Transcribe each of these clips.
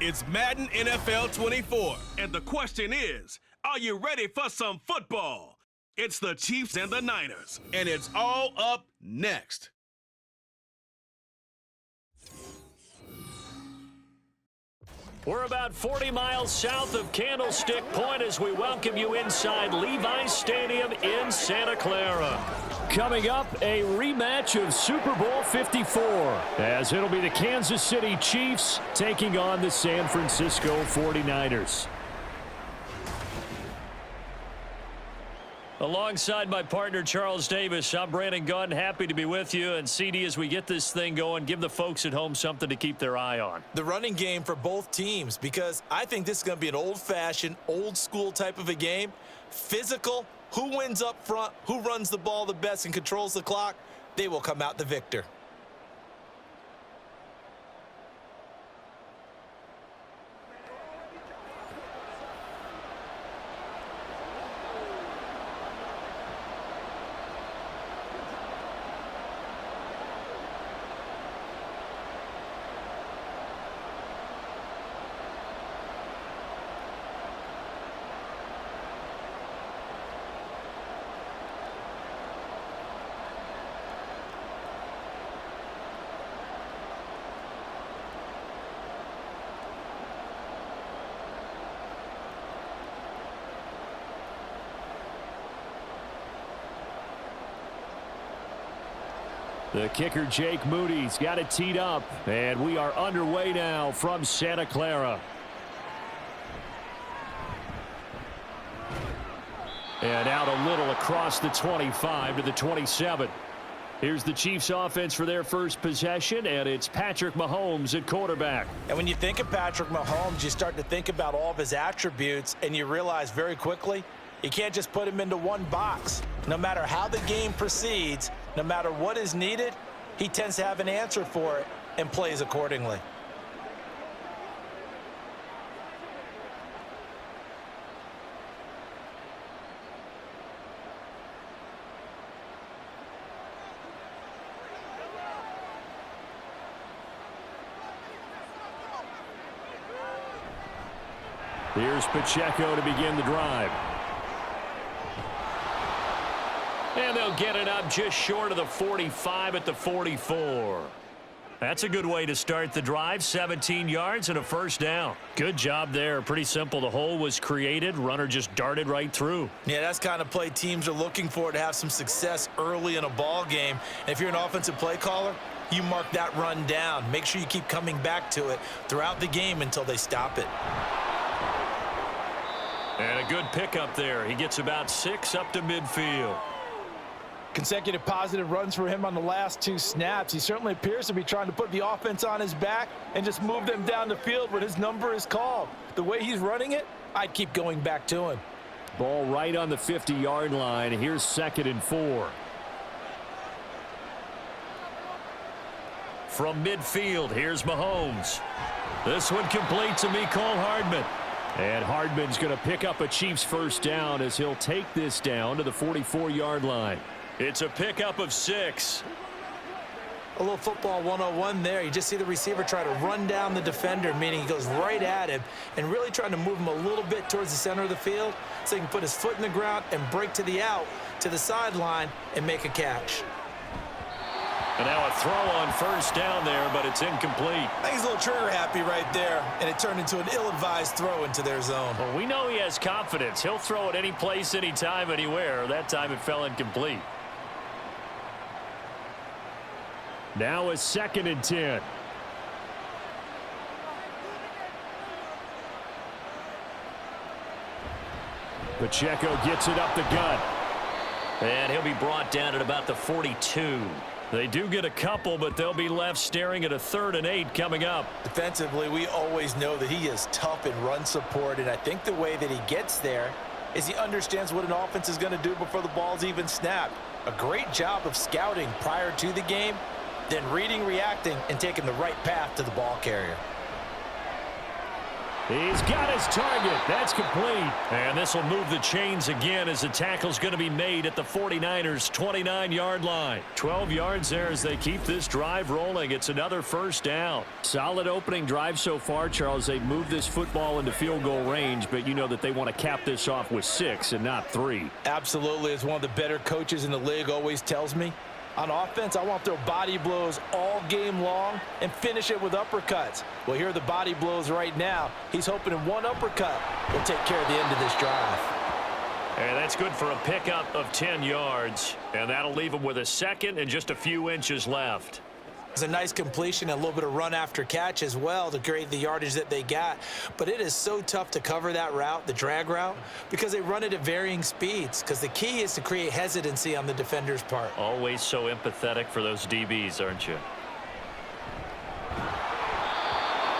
It's Madden NFL 24. And the question is, are you ready for some football? It's the Chiefs and the Niners. And it's all up next. We're about 40 miles south of Candlestick Point as we welcome you inside Levi's Stadium in Santa Clara. Coming up, a rematch of Super Bowl 54, as it'll be the Kansas City Chiefs taking on the San Francisco 49ers. Alongside my partner, Charles Davis, I'm Brandon Gunn, happy to be with you. And CD, as we get this thing going, give the folks at home something to keep their eye on. The running game for both teams, because I think this is going to be an old-fashioned, old-school type of a game. Physical, who wins up front, who runs the ball the best and controls the clock, they will come out the victor. The kicker, Jake Moody's got it teed up, and we are underway now from Santa Clara. And out a little across the 25 to the 27. Here's the Chiefs offense for their first possession, and it's Patrick Mahomes at quarterback. And when you think of Patrick Mahomes, you start to think about all of his attributes, and you realize very quickly, you can't just put him into one box. No matter how the game proceeds, no matter what is needed, he tends to have an answer for it and plays accordingly. Here's Pacheco to begin the drive. And they'll get it up just short of the 45 at the 44. That's a good way to start the drive. 17 yards and a first down. Good job there. Pretty simple. The hole was created. Runner just darted right through. Yeah, that's the kind of play teams are looking for to have some success early in a ball game. And if you're an offensive play caller, you mark that run down. Make sure you keep coming back to it throughout the game until they stop it. And a good pickup there. He gets about 6 up to midfield. Consecutive positive runs for him on the last 2 snaps. He certainly appears to be trying to put the offense on his back and just move them down the field when his number is called. The way he's running it, I'd keep going back to him. Ball right on the 50-yard line. Here's 2nd and 4. From midfield, here's Mahomes. This one complete to Mecole Hardman. And Hardman's going to pick up a Chiefs first down as he'll take this down to the 44-yard line. It's a pickup of 6. A little football 101 there. You just see the receiver try to run down the defender, meaning he goes right at him and really trying to move him a little bit towards the center of the field so he can put his foot in the ground and break to the out, to the sideline, and make a catch. And now a throw on first down there, but it's incomplete. I think he's a little trigger happy right there, and it turned into an ill-advised throw into their zone. Well, we know he has confidence. He'll throw it any place, anytime, anywhere. That time it fell incomplete. Now a 2nd and 10. Pacheco gets it up the gut. And he'll be brought down at about the 42. They do get a couple, but they'll be left staring at a 3rd and 8 coming up. Defensively, we always know that he is tough in run support, and I think the way that he gets there is he understands what an offense is going to do before the ball's even snapped. A great job of scouting prior to the game, then reading, reacting, and taking the right path to the ball carrier. He's got his target. That's complete. And this will move the chains again as the tackle's going to be made at the 49ers' 29-yard line. 12 yards there as they keep this drive rolling. It's another first down. Solid opening drive so far, Charles. They've moved this football into field goal range, but you know that they want to cap this off with 6 and not 3. Absolutely. As one of the better coaches in the league always tells me, on offense, I want to throw body blows all game long and finish it with uppercuts. Well, here are the body blows right now. He's hoping in one uppercut will take care of the end of this drive. And that's good for a pickup of 10 yards. And that'll leave him with a second and just a few inches left. It's a nice completion, a little bit of run after catch as well to create the yardage that they got. But it is so tough to cover that route, the drag route, because they run it at varying speeds. Because the key is to create hesitancy on the defender's part. Always so empathetic for those DBs, aren't you?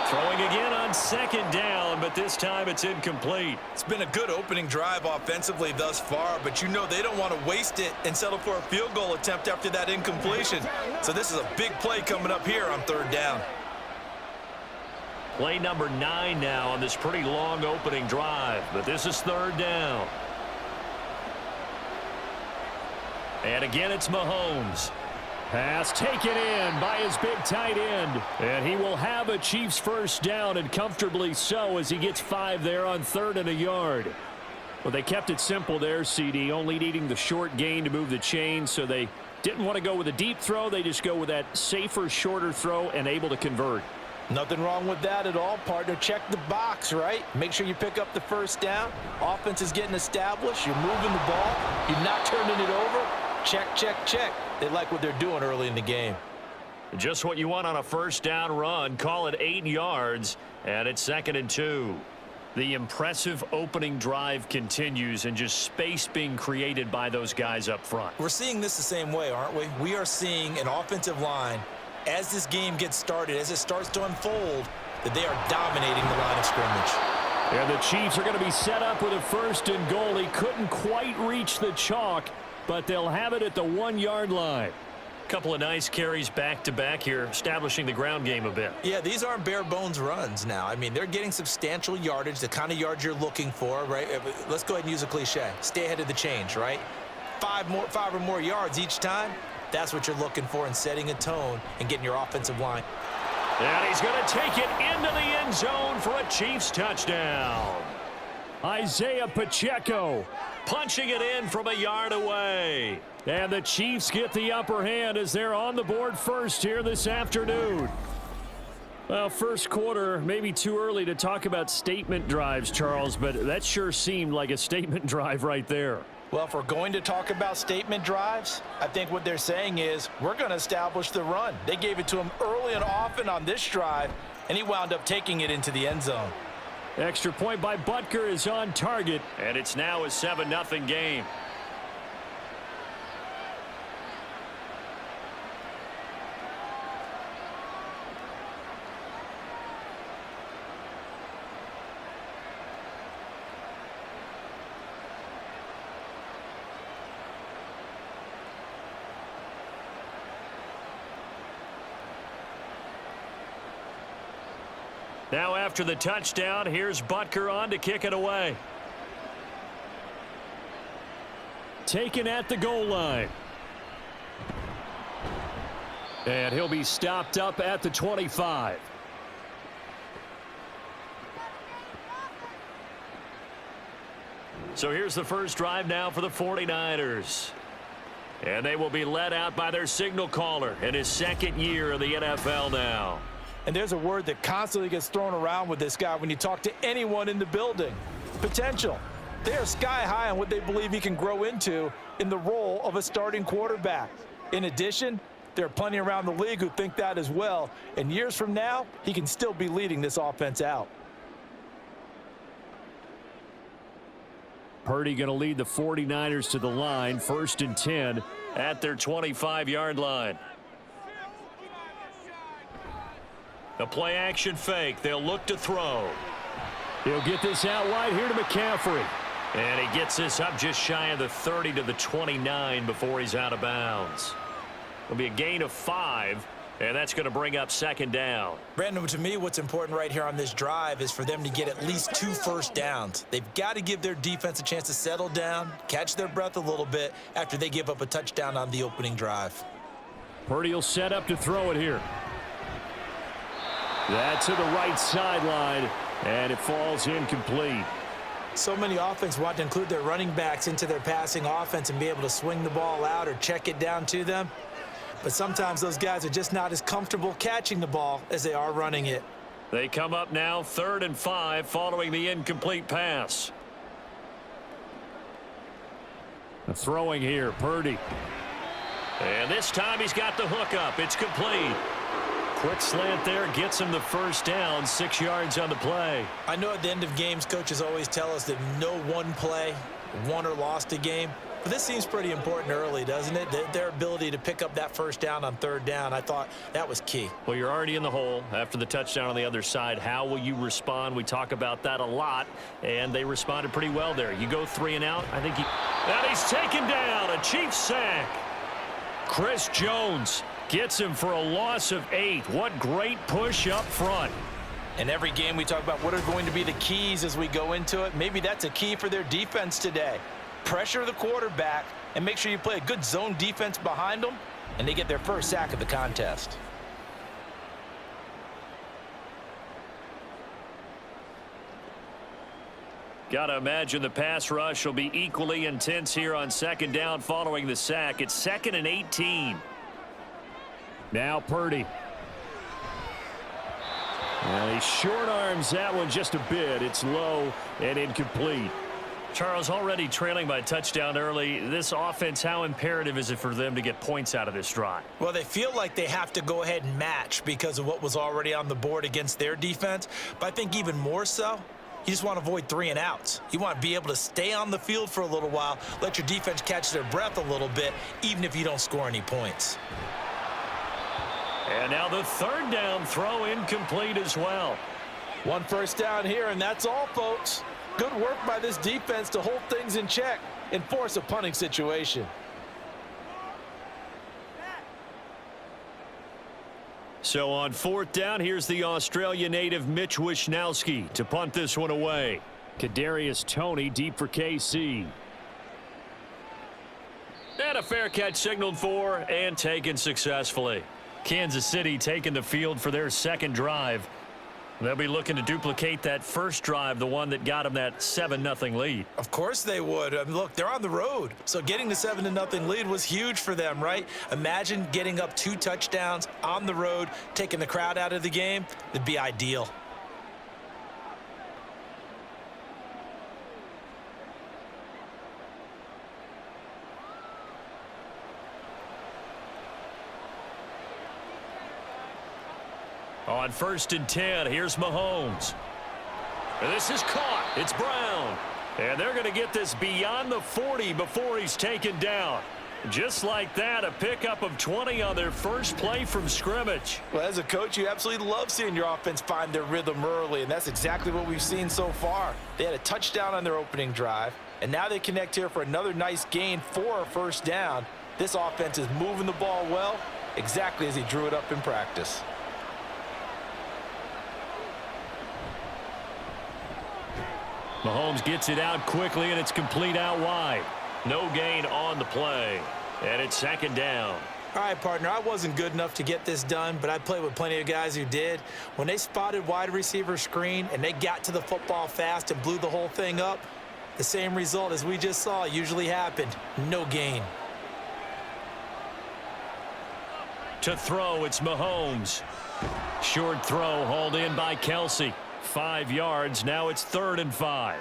Throwing again on second down, but this time it's incomplete. It's been a good opening drive offensively thus far, but you know they don't want to waste it and settle for a field goal attempt after that incompletion. So this is a big play coming up here on third down. Play number 9 now on this pretty long opening drive, but this is third down. And again, it's Mahomes. Pass taken in by his big tight end. And he will have a Chiefs first down, and comfortably so, as he gets 5 there on 3rd and a yard. Well, they kept it simple there, CD, only needing the short gain to move the chain, so they didn't want to go with a deep throw. They just go with that safer, shorter throw and able to convert. Nothing wrong with that at all, partner. Check the box, right? Make sure you pick up the first down. Offense is getting established. You're moving the ball. You're not turning it over. Check, check, check. They like what they're doing early in the game. Just what you want on a first down run. Call it 8 yards, and it's 2nd and 2. The impressive opening drive continues, and just space being created by those guys up front. We're seeing this the same way, aren't we? We are seeing an offensive line, as this game gets started, as it starts to unfold, that they are dominating the line of scrimmage. And the Chiefs are going to be set up with a 1st and goal. He couldn't quite reach the chalk, but they'll have it at the 1-yard line. Couple of nice carries back-to-back here, establishing the ground game a bit. Yeah, these aren't bare-bones runs now. I mean, they're getting substantial yardage, the kind of yards you're looking for, right? Let's go ahead and use a cliche. Stay ahead of the change, right? 5 or more yards each time. That's what you're looking for in setting a tone and getting your offensive line. And he's going to take it into the end zone for a Chiefs touchdown. Isaiah Pacheco punching it in from a yard away. And the Chiefs get the upper hand as they're on the board first here this afternoon. Well, first quarter, maybe too early to talk about statement drives, Charles, but that sure seemed like a statement drive right there. Well, if we're going to talk about statement drives, I think what they're saying is we're going to establish the run. They gave it to him early and often on this drive, and he wound up taking it into the end zone. Extra point by Butker is on target, and it's now a 7-0 game. Now after the touchdown, here's Butker on to kick it away. Taken at the goal line. And he'll be stopped up at the 25. So here's the first drive now for the 49ers. And they will be led out by their signal caller in his 2nd year in the NFL now. And there's a word that constantly gets thrown around with this guy when you talk to anyone in the building. Potential. They are sky high on what they believe he can grow into in the role of a starting quarterback. In addition, there are plenty around the league who think that as well. And years from now, he can still be leading this offense out. Purdy going to lead the 49ers to the line, 1st and 10 at their 25-yard line. The play action fake. They'll look to throw. He'll get this out wide here to McCaffrey. And he gets this up just shy of the 30 to the 29 before he's out of bounds. It'll be a gain of 5. And that's going to bring up second down. Brandon, to me, what's important right here on this drive is for them to get at least 2 first downs. They've got to give their defense a chance to settle down, catch their breath a little bit after they give up a touchdown on the opening drive. Purdy will set up to throw it here. That's to the right sideline, and it falls incomplete. So many offenses want to include their running backs into their passing offense and be able to swing the ball out or check it down to them. But sometimes those guys are just not as comfortable catching the ball as they are running it. They come up now 3rd and 5 following the incomplete pass. The throwing here, Purdy. And this time he's got the hook up. It's complete. Quick slant there gets him the first down, 6 yards on the play. I know at the end of games, coaches always tell us that no one play won or lost a game. But this seems pretty important early, doesn't it? Their ability to pick up that first down on 3rd down, I thought that was key. Well, you're already in the hole after the touchdown on the other side. How will you respond? We talk about that a lot, and they responded pretty well there. You go 3 and out, I think and he's taken down, a Chiefs sack. Chris Jones gets him for a loss of 8. What great push up front. In every game we talk about what are going to be the keys as we go into it. Maybe that's a key for their defense today. Pressure the quarterback and make sure you play a good zone defense behind them, and they get their first sack of the contest. Got to imagine the pass rush will be equally intense here on 2nd down following the sack. It's 2nd and 18. Now Purdy. And he short arms that one just a bit. It's low and incomplete. Charles, already trailing by a touchdown early. This offense, how imperative is it for them to get points out of this drive? Well, they feel like they have to go ahead and match because of what was already on the board against their defense. But I think even more so, you just want to avoid 3 and outs. You want to be able to stay on the field for a little while, let your defense catch their breath a little bit, even if you don't score any points. And now the 3rd down throw incomplete as well. 1 first down here, and that's all, folks. Good work by this defense to hold things in check and force a punting situation. So on 4th down, here's the Australia native Mitch Wishnowski to punt this one away. Kadarius Toney deep for KC. And a fair catch signaled for and taken successfully. Kansas City taking the field for their 2nd drive. They'll be looking to duplicate that first drive, the one that got them that 7-0 lead. Of course they would. I mean, look, they're on the road. So getting the 7-0 lead was huge for them, right? Imagine getting up 2 touchdowns on the road, taking the crowd out of the game. It'd be ideal. On 1st and 10, here's Mahomes. And this is caught. It's Brown. And they're going to get this beyond the 40 before he's taken down. Just like that, a pickup of 20 on their first play from scrimmage. Well, as a coach, you absolutely love seeing your offense find their rhythm early, and that's exactly what we've seen so far. They had a touchdown on their opening drive, and now they connect here for another nice gain for a first down. This offense is moving the ball well, exactly as he drew it up in practice. Mahomes gets it out quickly, and it's complete out wide. No gain on the play, and it's 2nd down. All right, partner, I wasn't good enough to get this done, but I played with plenty of guys who did. When they spotted wide receiver screen and they got to the football fast and blew the whole thing up, the same result as we just saw usually happened. No gain. To throw, it's Mahomes. Short throw hauled in by Kelsey. 5 yards. Now it's 3rd and 5.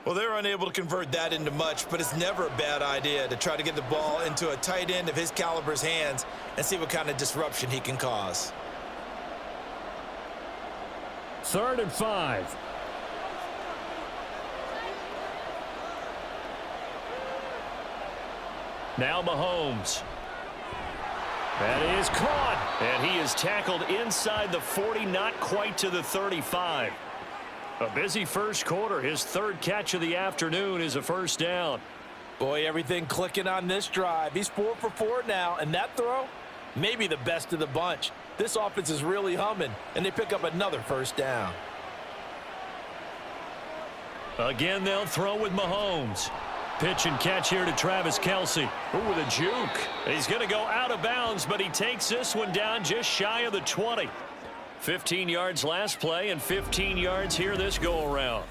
Well, they're unable to convert that into much, but it's never a bad idea to try to get the ball into a tight end of his caliber's hands and see what kind of disruption he can cause. 3rd and 5. Now Mahomes. That is caught, and he is tackled inside the 40, not quite to the 35. A busy first quarter. His 3rd catch of the afternoon is a first down. Boy, everything clicking on this drive. He's 4 for 4 now, and that throw, maybe the best of the bunch. This offense is really humming, and they pick up another first down. Again, they'll throw with Mahomes. Pitch and catch here to Travis Kelce. Ooh, with a juke. He's going to go out of bounds, but he takes this one down just shy of the 20. 15 yards last play and 15 yards here this go-around.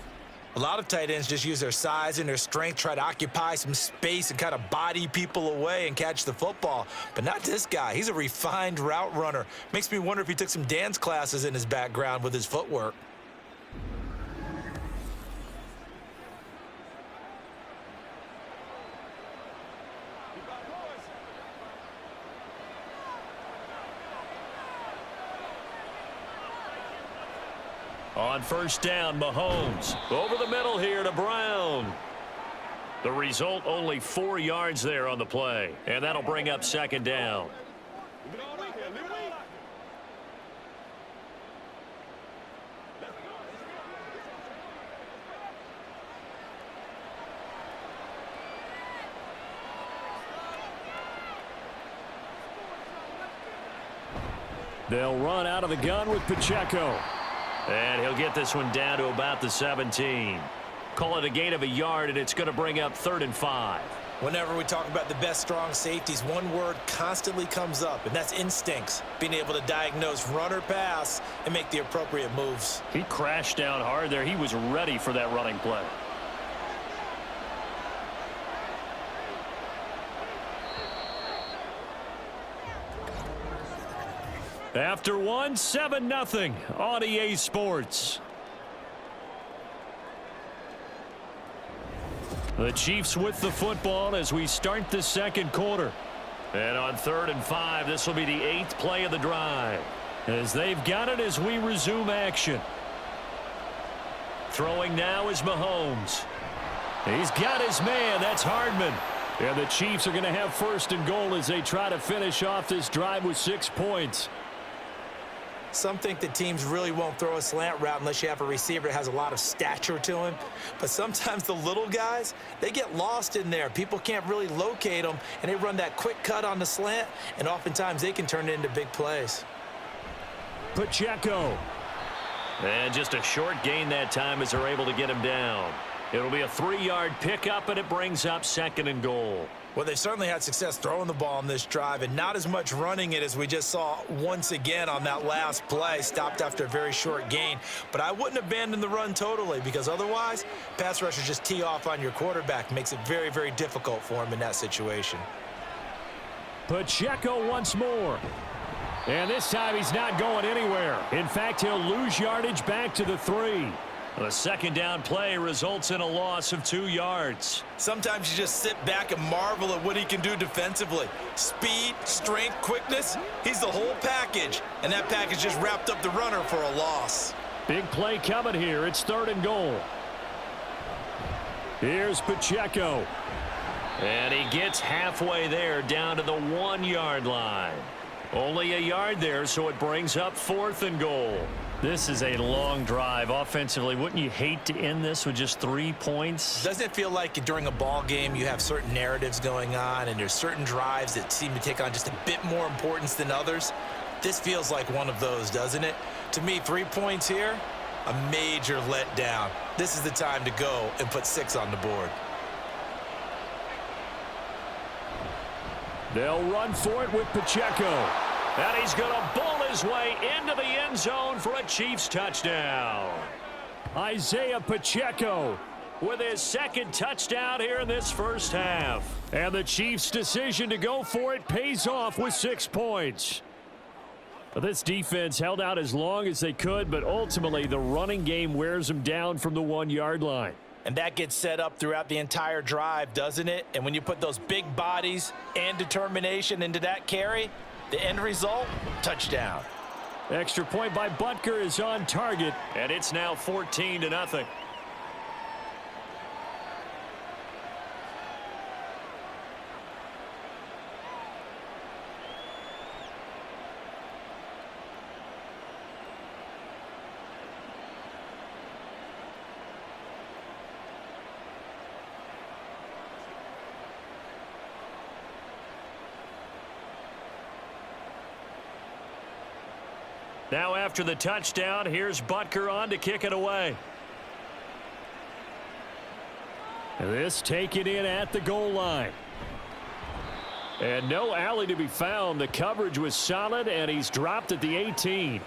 A lot of tight ends just use their size and their strength, try to occupy some space and kind of body people away and catch the football. But not this guy. He's a refined route runner. Makes me wonder if he took some dance classes in his background with his footwork. On first down, Mahomes. Over the middle here to Brown. The result, only 4 yards there on the play. And that'll bring up second down. They'll run out of the gun with Pacheco. And he'll get this one down to about the 17. Call it a gain of a yard, and it's going to bring up 3rd and 5. Whenever we talk about the best strong safeties, one word constantly comes up, and that's instincts. Being able to diagnose run or pass and make the appropriate moves. He crashed down hard there. He was ready for that running play. After one, 7-0 on EA Sports. The Chiefs with the football as we start the second quarter. And on 3rd and 5, this will be the 8th play of the drive. As they've got it as we resume action. Throwing now is Mahomes. He's got his man. That's Hardman. And the Chiefs are going to have 1st and goal as they try to finish off this drive with 6 points. Some think that teams really won't throw a slant route unless you have a receiver that has a lot of stature to him. But sometimes the little guys, they get lost in there. People can't really locate them, and they run that quick cut on the slant, and oftentimes they can turn it into big plays. Pacheco. And just a short gain that time as they're able to get him down. It'll be a 3-yard pickup, and it brings up 2nd and goal. Well, they certainly had success throwing the ball on this drive and not as much running it as we just saw once again on that last play. Stopped after a very short gain. But I wouldn't abandon the run totally because otherwise, pass rushers just tee off on your quarterback. Makes it very, very difficult for him in that situation. Pacheco once more. And this time he's not going anywhere. In fact, he'll lose yardage back to the 3. The 2nd down play results in a loss of 2 yards. Sometimes you just sit back and marvel at what he can do defensively. Speed, strength, quickness, he's the whole package. And that package just wrapped up the runner for a loss. Big play coming here. It's 3rd and goal. Here's Pacheco. And he gets halfway there down to the 1-yard line. Only a yard there, so it brings up 4th and goal. This is a long drive offensively. Wouldn't you hate to end this with just 3 points? Doesn't it feel like during a ball game you have certain narratives going on and there's certain drives that seem to take on just a bit more importance than others? This feels like one of those, doesn't it? To me, 3 points here, a major letdown. This is the time to go and put 6 on the board. They'll run for it with Pacheco. And he's going to bull his way into the end zone for a Chiefs touchdown. Isaiah Pacheco with his 2nd touchdown here in this first half. And the Chiefs' decision to go for it pays off with 6 points. This defense held out as long as they could, but ultimately the running game wears them down from the 1-yard line. And that gets set up throughout the entire drive, doesn't it? And when you put those big bodies and determination into that carry, the end result, touchdown. Extra point by Butker is on target, and it's now 14-0. Now after the touchdown, here's Butker on to kick it away. This taken in at the goal line. And no alley to be found. The coverage was solid, and he's dropped at the 18.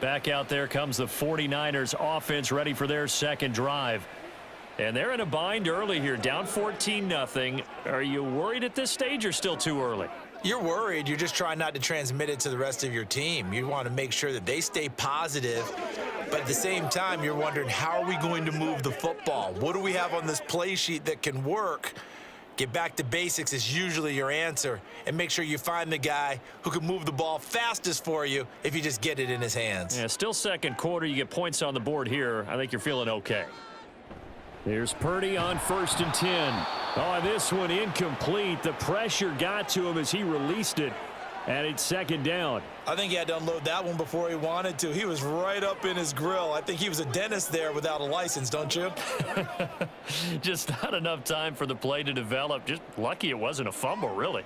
Back out there comes the 49ers offense ready for their second drive. And they're in a bind early here, down 14-0. Are you worried at this stage or still too early? You're worried. You're just trying not to transmit it to the rest of your team. You want to make sure that they stay positive, but at the same time, you're wondering, how are we going to move the football? What do we have on this play sheet that can work? Get back to basics is usually your answer, and make sure you find the guy who can move the ball fastest for you if you just get it in his hands. Yeah, still second quarter. You get points on the board here. I think you're feeling okay. Here's Purdy on 1st and 10. Oh, this one incomplete. The pressure got to him as he released it, and it's second down. I think he had to unload that one before he wanted to. He was right up in his grill. I think he was a dentist there without a license, don't you? Just not enough time for the play to develop. Just lucky it wasn't a fumble, really.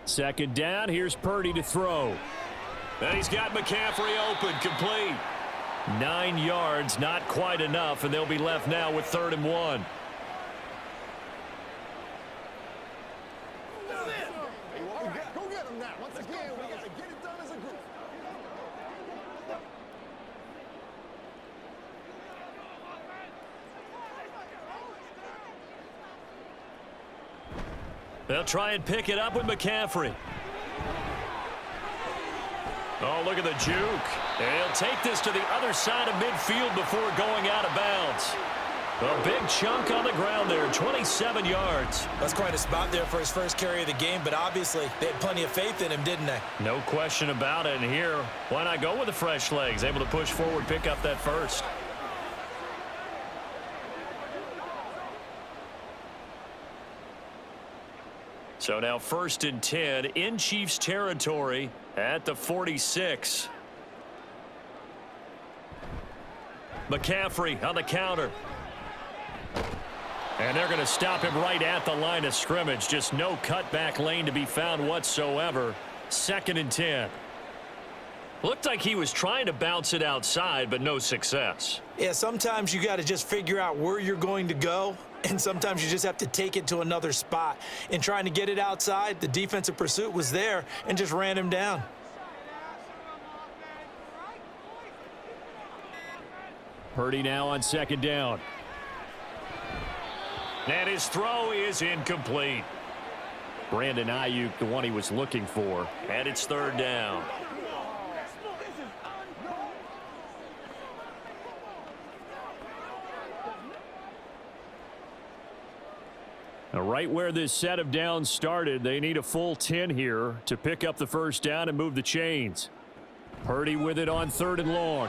Second down. Here's Purdy to throw. And he's got McCaffrey open, complete. 9 yards, not quite enough, and they'll be left now with 3rd and 1. Go get him now. Once again, we got to get it done as a group. They'll try and pick it up with McCaffrey. Oh, look at the juke. He'll take this to the other side of midfield before going out of bounds. A big chunk on the ground there, 27 yards. That's quite a spot there for his first carry of the game, but obviously they had plenty of faith in him, didn't they? No question about it. And here, why not go with the fresh legs? Able to push forward, pick up that first. So now 1st and 10 in Chiefs territory at the 46. McCaffrey on the counter. And they're going to stop him right at the line of scrimmage. Just no cutback lane to be found whatsoever. 2nd and 10. Looked like he was trying to bounce it outside, but no success. Yeah, sometimes you got to just figure out where you're going to go, and sometimes you just have to take it to another spot. In trying to get it outside, the defensive pursuit was there and just ran him down. Purdy now on 2nd down. And his throw is incomplete. Brandon Ayuk, the one he was looking for. And it's 3rd down. Now, right where this set of downs started, they need a full 10 here to pick up the 1st down and move the chains. Purdy with it on 3rd and long.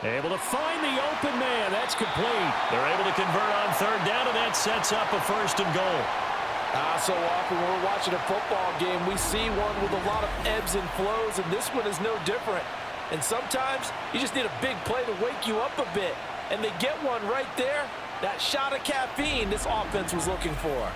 Able to find the open man. That's complete. They're able to convert on 3rd down, and that sets up a 1st and goal. So often when we're watching a football game, we see one with a lot of ebbs and flows, and this one is no different. And sometimes you just need a big play to wake you up a bit, and they get one right there. That shot of caffeine this offense was looking for.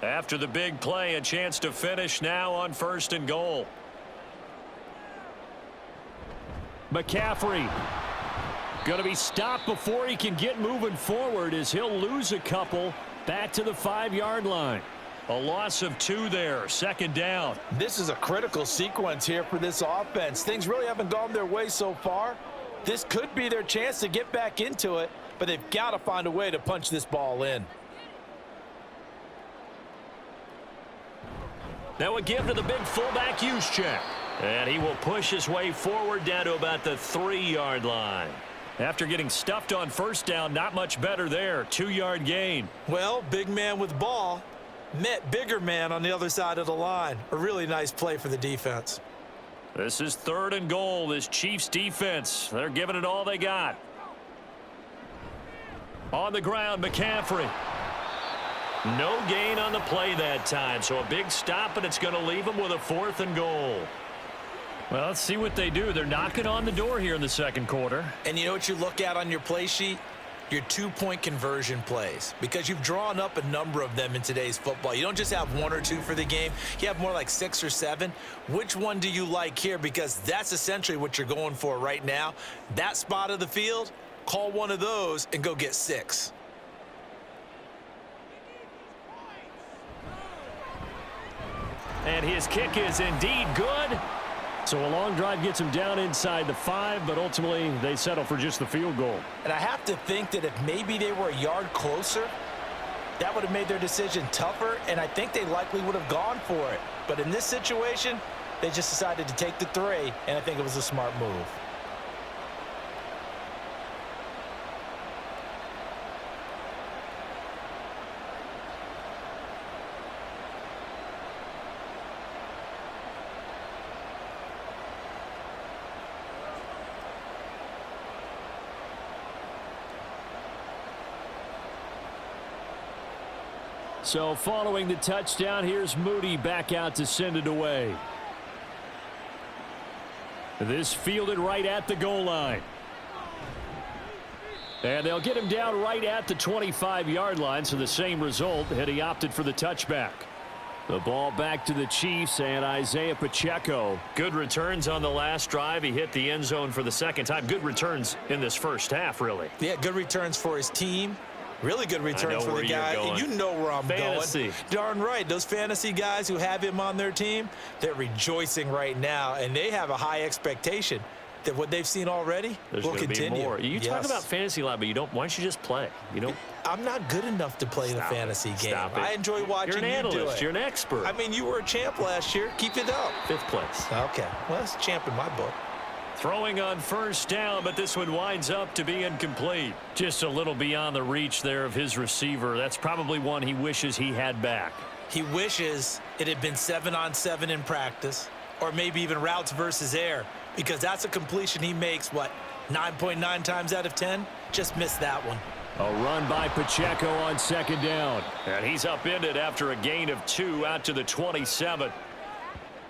After the big play, a chance to finish now on 1st and goal. McCaffrey going to be stopped before he can get moving forward as he'll lose a couple back to the 5-yard line. A loss of 2 there, 2nd down. This is a critical sequence here for this offense. Things really haven't gone their way so far. This could be their chance to get back into it, but they've got to find a way to punch this ball in. Now a give to the big fullback use check. And he will push his way forward down to about the 3-yard line. After getting stuffed on 1st down, not much better there. 2-yard gain. Well, big man with ball met bigger man on the other side of the line. A really nice play for the defense. This is 3rd and goal. This Chiefs defense, they're giving it all they got. On the ground, McCaffrey. No gain on the play that time, so a big stop, and it's going to leave them with a 4th and goal. Well, let's see what they do. They're knocking on the door here in the 2nd quarter. And you know what you look at on your play sheet? your two-point conversion plays, because you've drawn up a number of them in today's football. You don't just have one or two for the game. You have more like 6 or 7. Which one do you like here? Because that's essentially what you're going for right now. That spot of the field, call one of those and go get 6. And his kick is indeed good. So a long drive gets him down inside the 5, but ultimately they settle for just the field goal. And I have to think that if maybe they were a yard closer, that would have made their decision tougher, and I think they likely would have gone for it. But in this situation, they just decided to take the 3, and I think it was a smart move. So following the touchdown, here's Moody back out to send it away. This fielded right at the goal line. And they'll get him down right at the 25-yard line, so the same result, had he opted for the touchback. The ball back to the Chiefs and Isaiah Pacheco. Good returns on the last drive. He hit the end zone for the second time. Good returns in this first half, really. Yeah, good returns for his team. Really good returns for the guy. And you know where I'm going. Darn right. Those fantasy guys who have him on their team, they're rejoicing right now, and they have a high expectation that what they've seen already will continue. Be more. You talk about fantasy a lot, but you don't. Why don't you just play? You don't. I'm not good enough to play the fantasy game. I enjoy watching you do it. You're an analyst. Do it. You're an expert. I mean, you were a champ last year. Keep it up. 5th place. Okay. Well, that's a champ in my book. Throwing on first down, but this one winds up to be incomplete. Just a little beyond the reach there of his receiver. That's probably one he wishes he had back. He wishes it had been 7-on-7 in practice, or maybe even routes versus air, because that's a completion he makes, what, 9.9 times out of 10? Just missed that one. A run by Pacheco on second down. And he's upended after a gain of 2 out to the 27.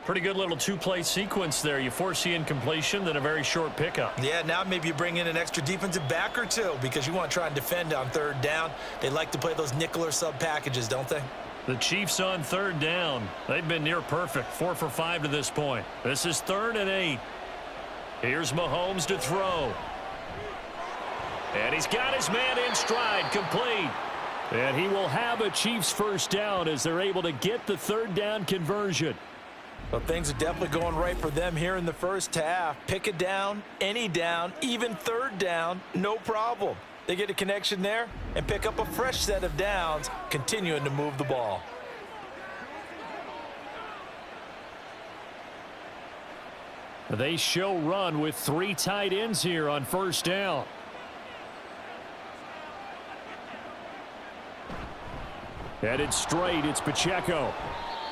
Pretty good little 2-play sequence there. You force the incompletion, then a very short pickup. Yeah, now maybe you bring in an extra defensive back or 2 because you want to try and defend on 3rd down. They like to play those nickel or sub packages, don't they? The Chiefs on 3rd down. They've been near perfect. 4 for 5 to this point. This is 3rd and 8. Here's Mahomes to throw. And he's got his man in stride, complete. And he will have a Chiefs first down as they're able to get the 3rd down conversion. Well, things are definitely going right for them here in the first half. Pick a down, any down, even 3rd down, no problem. They get a connection there and pick up a fresh set of downs, continuing to move the ball. They show run with 3 tight ends here on first down. Headed straight, it's Pacheco.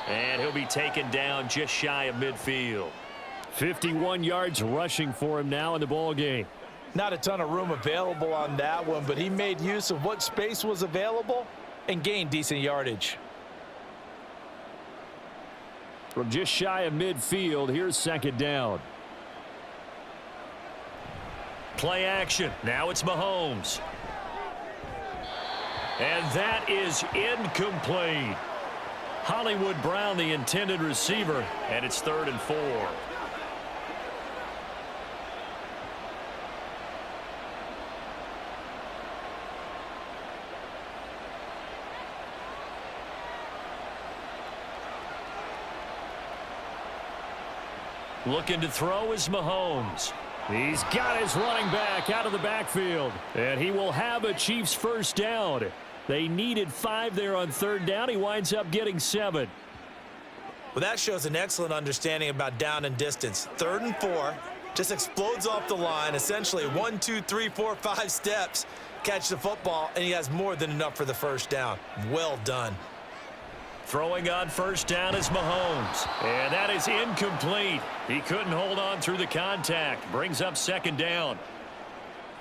And he'll be taken down just shy of midfield. 51 yards rushing for him now in the ball game. Not a ton of room available on that one, but he made use of what space was available and gained decent yardage. From just shy of midfield, here's 2nd down. Play action. Now it's Mahomes. And that is incomplete. Hollywood Brown, the intended receiver, and it's 3rd and 4. Looking to throw is Mahomes. He's got his running back out of the backfield, and he will have a Chiefs first down. They needed 5 there on 3rd down. He winds up getting 7. Well, that shows an excellent understanding about down and distance. 3rd and 4, just explodes off the line. Essentially 1, 2, 3, 4, 5 steps, catch the football, and he has more than enough for the first down. Well done. Throwing on first down is Mahomes. And that is incomplete. He couldn't hold on through the contact. Brings up 2nd down.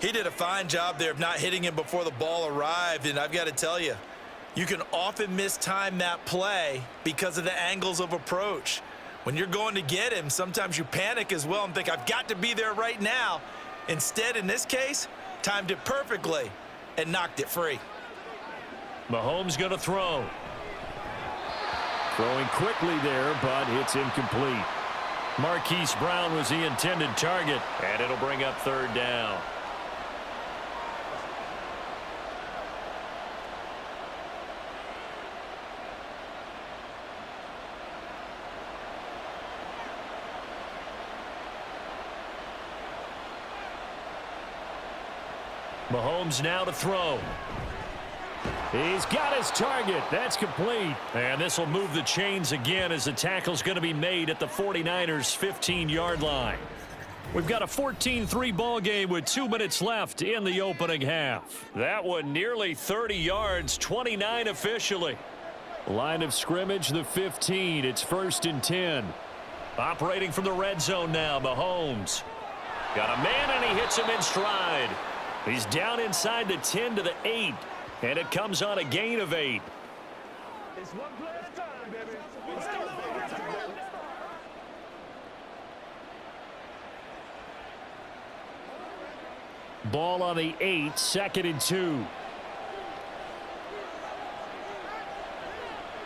He did a fine job there of not hitting him before the ball arrived, and I've got to tell you, you can often mistime that play because of the angles of approach. When you're going to get him, sometimes you panic as well and think, I've got to be there right now. Instead, in this case, timed it perfectly and knocked it free. Mahomes going to throw. Throwing quickly there, but it's incomplete. Marquise Brown was the intended target, and it'll bring up third down. Mahomes now to throw. He's got his target. That's complete. And this will move the chains again as the tackle's going to be made at the 49ers' 15-yard line. We've got a 14-3 ball game with 2 minutes left in the opening half. That one nearly 30 yards, 29 officially. Line of scrimmage, the 15. It's 1st and 10. Operating from the red zone now, Mahomes. Got a man, and he hits him in stride. He's down inside the 10 to the 8, and it comes on a gain of 8. It's one play at a time, baby. Ball on the 8, 2nd and 2.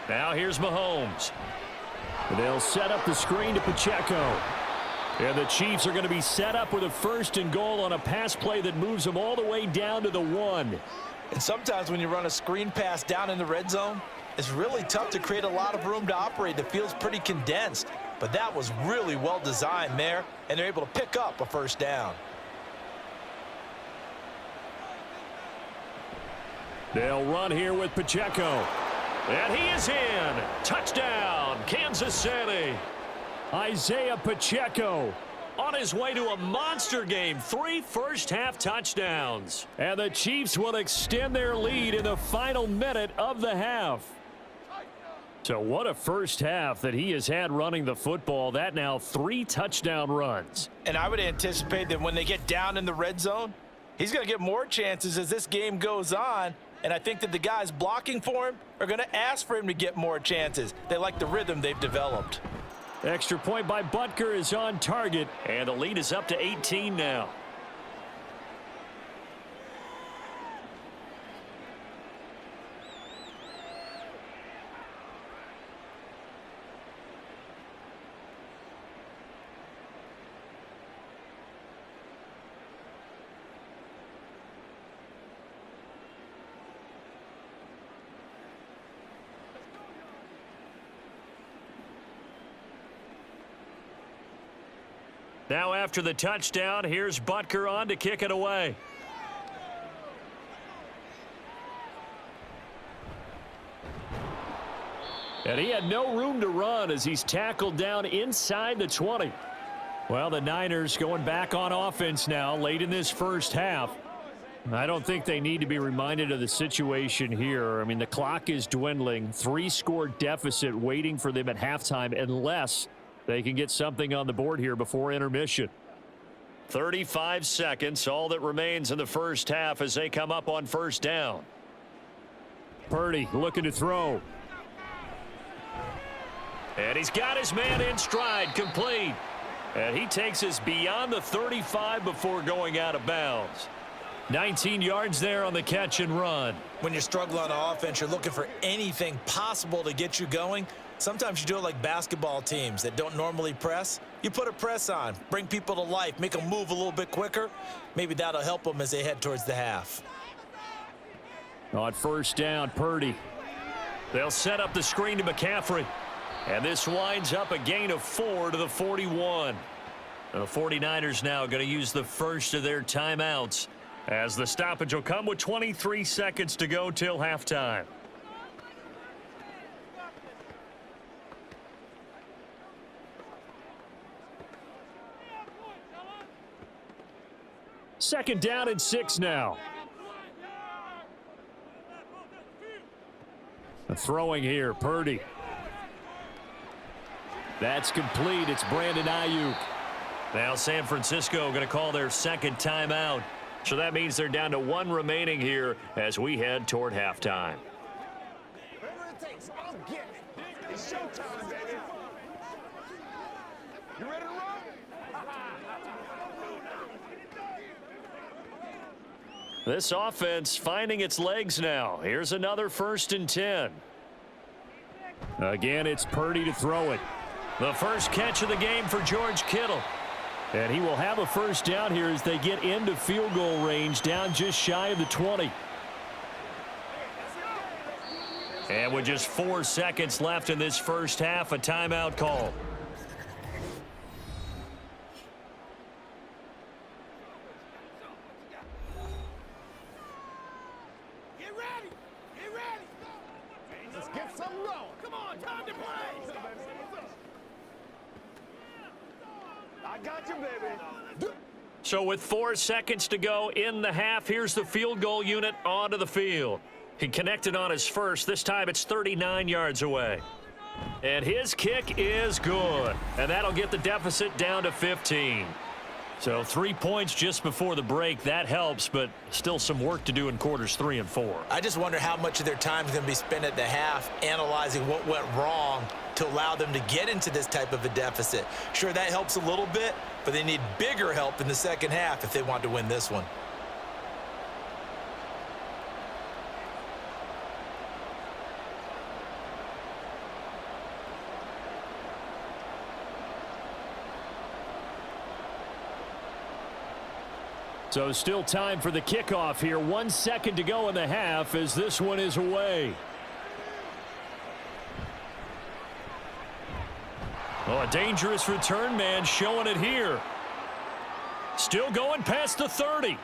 Now here's Mahomes. They'll set up the screen to Pacheco. And the Chiefs are going to be set up with a 1st and goal on a pass play that moves them all the way down to the 1. And sometimes when you run a screen pass down in the red zone, it's really tough to create a lot of room to operate. The field's pretty condensed. But that was really well designed there, and they're able to pick up a 1st down. They'll run here with Pacheco. And he is in. Touchdown, Kansas City. Isaiah Pacheco on his way to a monster game. 3 first-half touchdowns. And the Chiefs will extend their lead in the final minute of the half. So what a first half that he has had running the football. That now 3 touchdown runs. And I would anticipate that when they get down in the red zone, he's going to get more chances as this game goes on. And I think that the guys blocking for him are going to ask for him to get more chances. They like the rhythm they've developed. Extra point by Butker is on target, and the lead is up to 18 now. Now after the touchdown, here's Butker on to kick it away. And he had no room to run as he's tackled down inside the 20. Well, the Niners going back on offense now late in this first half. I don't think they need to be reminded of the situation here. I mean, the clock is dwindling. 3-score deficit waiting for them at halftime unless they can get something on the board here before intermission. 35 seconds, all that remains in the first half as they come up on 1st down. Purdy looking to throw. And he's got his man in stride, complete. And he takes us beyond the 35 before going out of bounds. 19 yards there on the catch and run. When you're struggling on offense, you're looking for anything possible to get you going. Sometimes you do it like basketball teams that don't normally press. You put a press on, bring people to life, make them move a little bit quicker. Maybe that'll help them as they head towards the half. On 1st down, Purdy. They'll set up the screen to McCaffrey. And this winds up a gain of 4 to the 41. The 49ers now going to use the first of their timeouts as the stoppage will come with 23 seconds to go till halftime. Second down and 6 now. Throwing here, Purdy. That's complete. It's Brandon Ayuk. Now San Francisco going to call their second timeout. So that means they're down to 1 remaining here as we head toward halftime. Whatever it takes, I'll get it. It's showtime, baby. You ready to run? This offense finding its legs now. Here's another 1st and 10. Again, it's Purdy to throw it. The first catch of the game for George Kittle. And he will have a first down here as they get into field goal range, down just shy of the 20. And with just 4 seconds left in this first half, a timeout call. Get ready. Get ready. Let's get some going. Come on, time to play. I got you, baby. So with 4 seconds to go in the half, here's the field goal unit onto the field. He connected on his first. This time it's 39 yards away. And his kick is good. And that'll get the deficit down to 15. So 3 points just before the break. That helps, but still some work to do in quarters 3 and 4. I just wonder how much of their time is going to be spent at the half analyzing what went wrong to allow them to get into this type of a deficit. Sure, that helps a little bit, but they need bigger help in the second half if they want to win this one. So still time for the kickoff here. 1 second to go in the half as this one is away. Oh, a dangerous return man showing it here. Still going past the 30.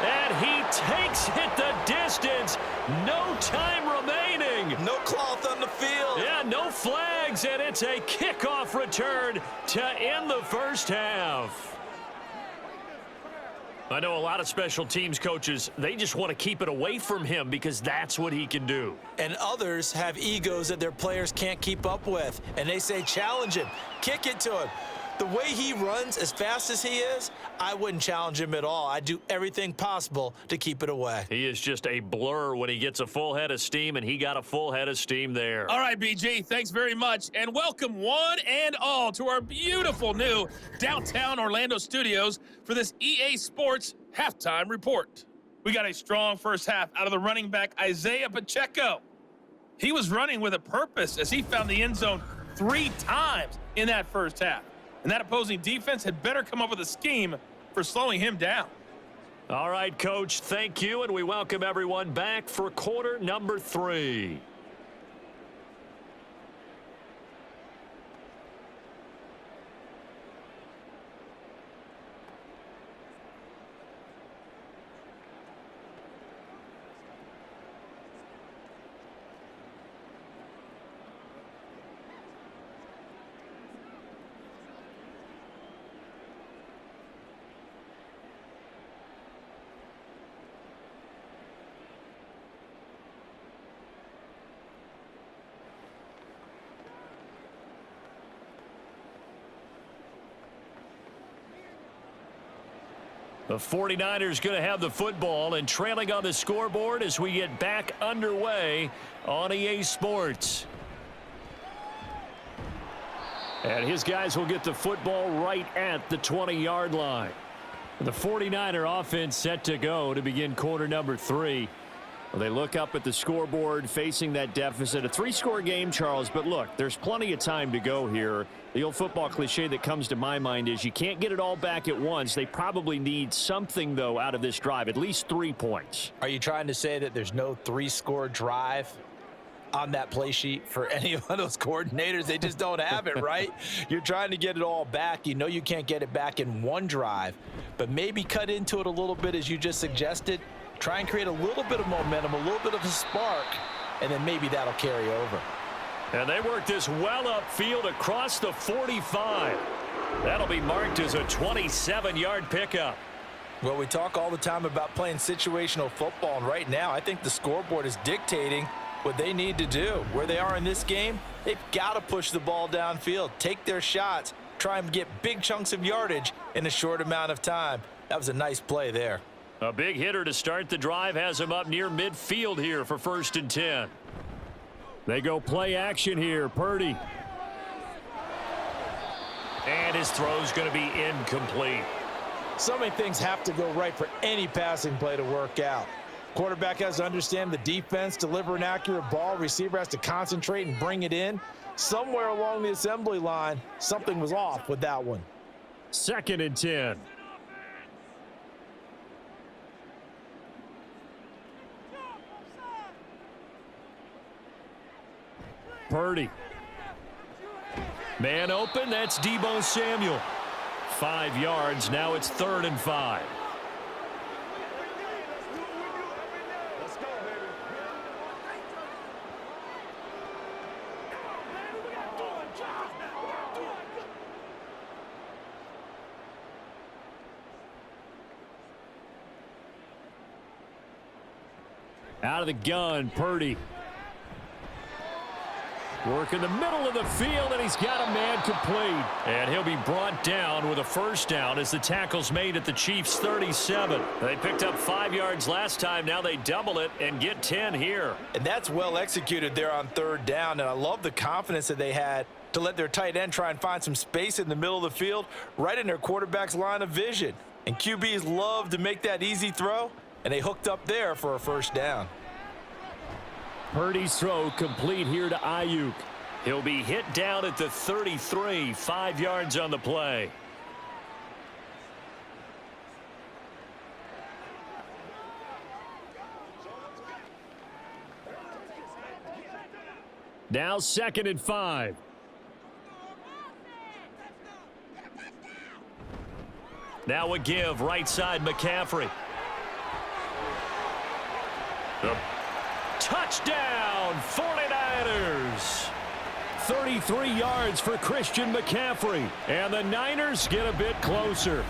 And he takes it the distance. No time remaining. No cloth on the field. Yeah, no flags, and it's a kickoff return to end the first half. I know a lot of special teams coaches, they just want to keep it away from him because that's what he can do. And others have egos that their players can't keep up with. And they say, challenge him, kick it to him. The way he runs as fast as he is, I wouldn't challenge him at all. I'd do everything possible to keep it away. He is just a blur when he gets a full head of steam, and he got a full head of steam there. All right, BG, thanks very much. And welcome one and all to our beautiful new downtown Orlando studios for this EA Sports Halftime Report. We got a strong first half out of the running back, Isaiah Pacheco. He was running with a purpose as he found the end zone 3 times in that first half. And that opposing defense had better come up with a scheme for slowing him down. All right, Coach, thank you, and we welcome everyone back for quarter number 3. The 49ers going to have the football and trailing on the scoreboard as we get back underway on EA Sports. And his guys will get the football right at the 20-yard line. The 49er offense set to go to begin quarter number 3. Well, they look up at the scoreboard facing that deficit. A 3-score game, Charles, but look, there's plenty of time to go here. The old football cliche that comes to my mind is you can't get it all back at once. They probably need something, though, out of this drive, at least 3 points. Are you trying to say that there's no 3-score drive on that play sheet for any of those coordinators? They just don't have it, right? You're trying to get it all back. You know you can't get it back in one drive, but maybe cut into it a little bit as you just suggested. Try and create a little bit of momentum, a little bit of a spark, and then maybe that'll carry over. And they work this well upfield across the 45. That'll be marked as a 27-yard pickup. Well, we talk all the time about playing situational football, and right now I think the scoreboard is dictating what they need to do. Where they are in this game, they've got to push the ball downfield, take their shots, try and get big chunks of yardage in a short amount of time. That was a nice play there. A big hitter to start the drive has him up near midfield here for 1st and 10. They go play action here. Purdy. And his throw's going to be incomplete. So many things have to go right for any passing play to work out. Quarterback has to understand the defense, deliver an accurate ball. Receiver has to concentrate and bring it in. Somewhere along the assembly line, something was off with that one. 2nd and 10. Purdy. Man open, that's Deebo Samuel. 5 yards, now it's 3rd and 5. Out of the gun, Purdy. Work in the middle of the field, and he's got a man complete. And he'll be brought down with a first down as the tackle's made at the Chiefs' 37. They picked up 5 yards last time. Now they double it and get 10 here. And that's well executed there on 3rd down. And I love the confidence that they had to let their tight end try and find some space in the middle of the field, right in their quarterback's line of vision. And QBs love to make that easy throw, and they hooked up there for a first down. Purdy's throw complete here to Ayuk. He'll be hit down at the 33, 5 yards on the play. Now 2nd and 5. Now a give, right side McCaffrey. Touchdown, 49ers. 33 yards for Christian McCaffrey. And the Niners get a bit closer.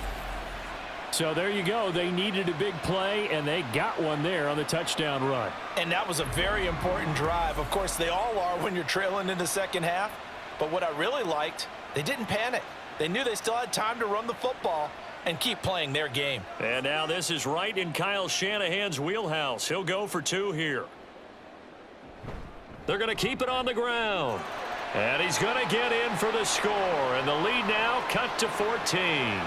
So there you go. They needed a big play, and they got one there on the touchdown run. And that was a very important drive. Of course, they all are when you're trailing in the second half. But what I really liked, they didn't panic. They knew they still had time to run the football and keep playing their game. And now this is right in Kyle Shanahan's wheelhouse. He'll go for 2 here. They're going to keep it on the ground. And he's going to get in for the score. And the lead now cut to 14.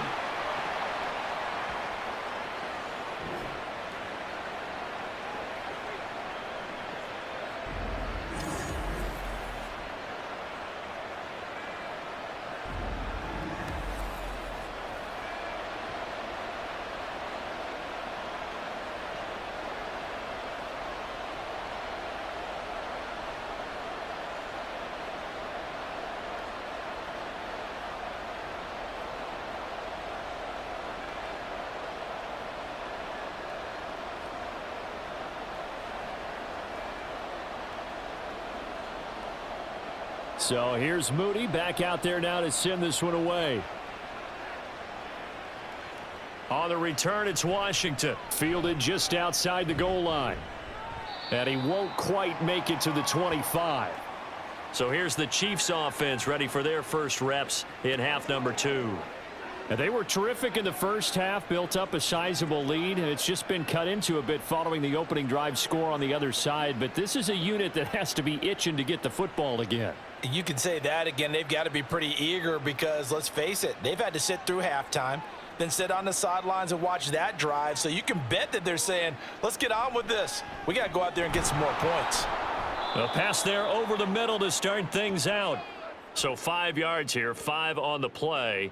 So here's Moody back out there now to send this one away. On the return, it's Washington. Fielded just outside the goal line. And he won't quite make it to the 25. So here's the Chiefs offense ready for their first reps in half number 2. And they were terrific in the first half, built up a sizable lead, and it's just been cut into a bit following the opening drive score on the other side. But this is a unit that has to be itching to get the football again. You can say that again. They've got to be pretty eager because, let's face it, they've had to sit through halftime, then sit on the sidelines and watch that drive. So you can bet that they're saying, let's get on with this. We got to go out there and get some more points. A pass there over the middle to start things out. So 5 yards here, 5 on the play.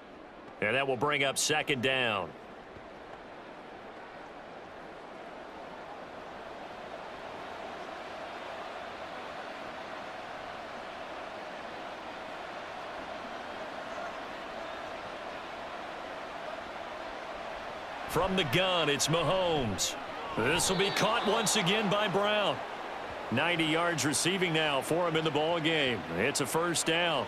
And that will bring up 2nd down. From the gun, it's Mahomes. This will be caught once again by Brown. 90 yards receiving now for him in the ball game. It's a first down.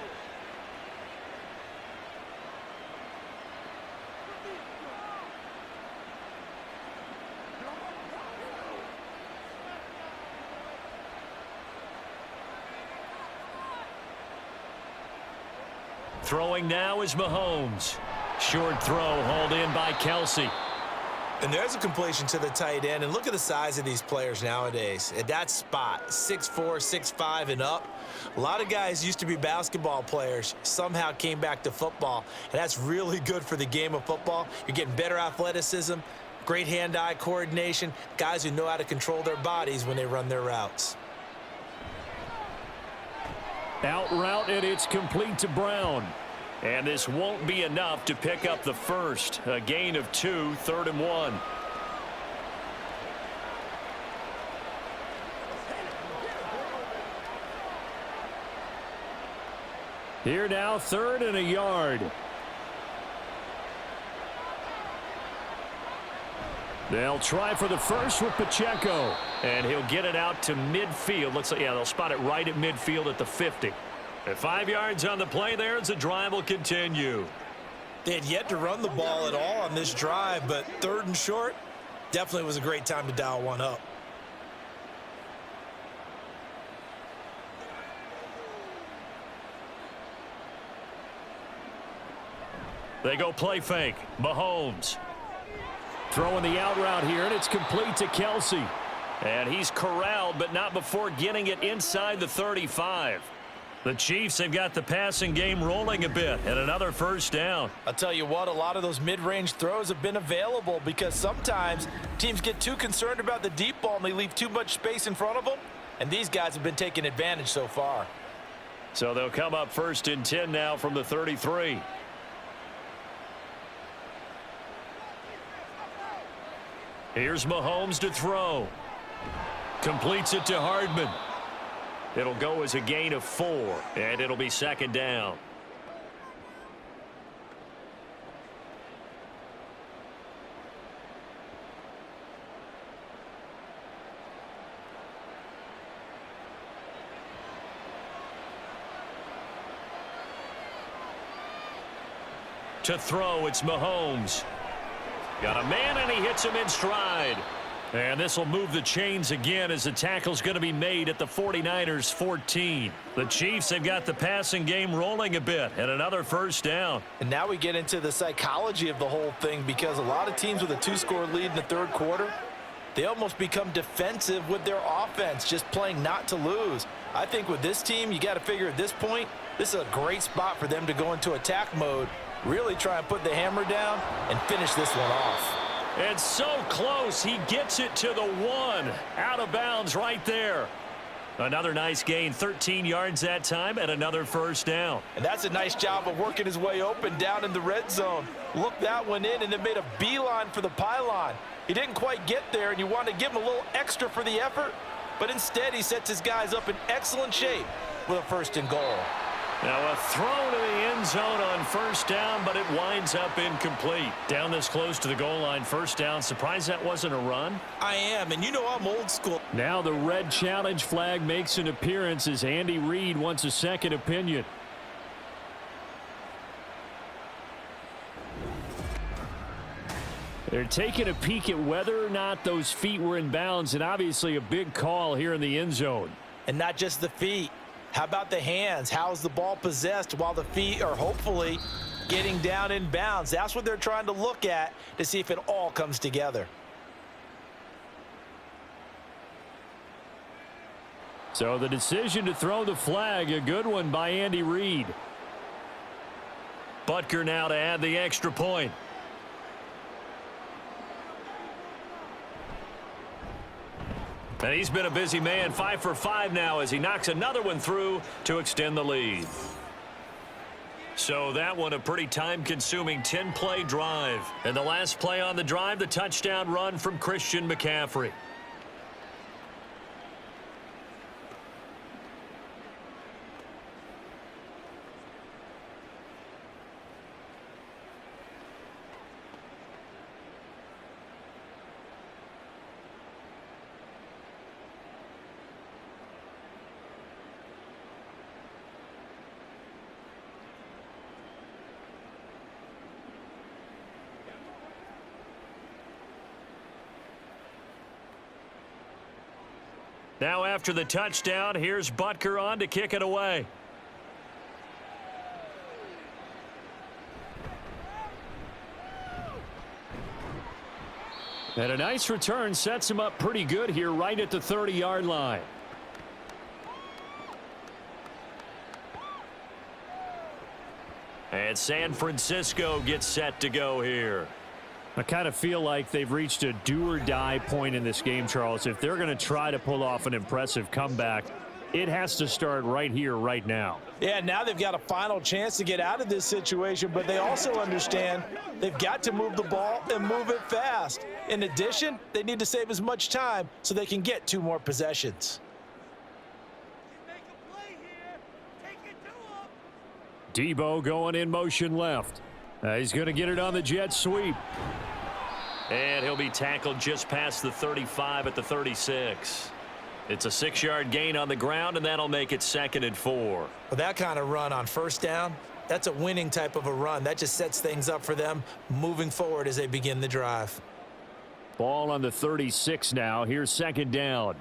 Throwing now is Mahomes. Short throw hauled in by Kelsey. And there's a completion to the tight end. And look at the size of these players nowadays. At that spot, 6'4", 6'5", and up. A lot of guys used to be basketball players, somehow came back to football. And that's really good for the game of football. You're getting better athleticism, great hand-eye coordination, guys who know how to control their bodies when they run their routes. Out route, and it's complete to Brown. And this won't be enough to pick up the first. A gain of 2, 3rd and 1. Here now, 3rd and a yard. They'll try for the first with Pacheco. And he'll get it out to midfield. Looks like, yeah, they'll spot it right at midfield at the 50. At 5 yards on the play there as the drive will continue. They had yet to run the ball at all on this drive, but 3rd and short definitely was a great time to dial one up. They go play fake. Mahomes throwing the out route here, and it's complete to Kelsey. And he's corralled, but not before getting it inside the 35. The Chiefs have got the passing game rolling a bit, and another first down. I'll tell you what, a lot of those mid-range throws have been available because sometimes teams get too concerned about the deep ball and they leave too much space in front of them, and these guys have been taking advantage so far. So they'll come up 1st and 10 now from the 33. Here's Mahomes to throw. Completes it to Hardman. It'll go as a gain of 4, and it'll be 2nd down. To throw, it's Mahomes. Got a man, and he hits him in stride. And this will move the chains again as the tackle's going to be made at the 49ers 14. The Chiefs have got the passing game rolling a bit, and another first down. And now we get into the psychology of the whole thing because a lot of teams with a 2-score lead in the 3rd quarter, they almost become defensive with their offense, just playing not to lose. I think with this team, you got to figure at this point, this is a great spot for them to go into attack mode, really try and put the hammer down and finish this one off. And so close, he gets it to the 1. Out of bounds right there. Another nice gain, 13 yards that time, and another first down. And that's a nice job of working his way open down in the red zone. Looked that one in and then made a beeline for the pylon. He didn't quite get there, and you want to give him a little extra for the effort, but instead he sets his guys up in excellent shape with a 1st and goal. Now a throw to the end zone on first down, but it winds up incomplete. Down this close to the goal line, first down. Surprised that wasn't a run? I am, and you know I'm old school. Now the red challenge flag makes an appearance as Andy Reid wants a second opinion. They're taking a peek at whether or not those feet were in bounds, and obviously a big call here in the end zone. And not just the feet. How about the hands? How's the ball possessed while the feet are hopefully getting down in bounds? That's what they're trying to look at to see if it all comes together. So the decision to throw the flag, a good one by Andy Reid. Butker now to add the extra point. And he's been a busy man, 5 for 5 now as he knocks another one through to extend the lead. So that one a pretty time-consuming 10-play drive. And the last play on the drive, the touchdown run from Christian McCaffrey. Now after the touchdown, here's Butker on to kick it away. And a nice return sets him up pretty good here right at the 30-yard line. And San Francisco gets set to go here. I kind of feel like they've reached a do-or-die point in this game, Charles. If they're going to try to pull off an impressive comeback, it has to start right here, right now. Yeah, now they've got a final chance to get out of this situation, but they also understand they've got to move the ball and move it fast. In addition, they need to save as much time so they can get 2 more possessions. Debo going in motion left. He's going to get it on the jet sweep. And he'll be tackled just past the 35 at the 36. It's a 6-yard gain on the ground, and that'll make it 2nd and 4. Well, that kind of run on first down, that's a winning type of a run. That just sets things up for them moving forward as they begin the drive. Ball on the 36 now. Here's 2nd down.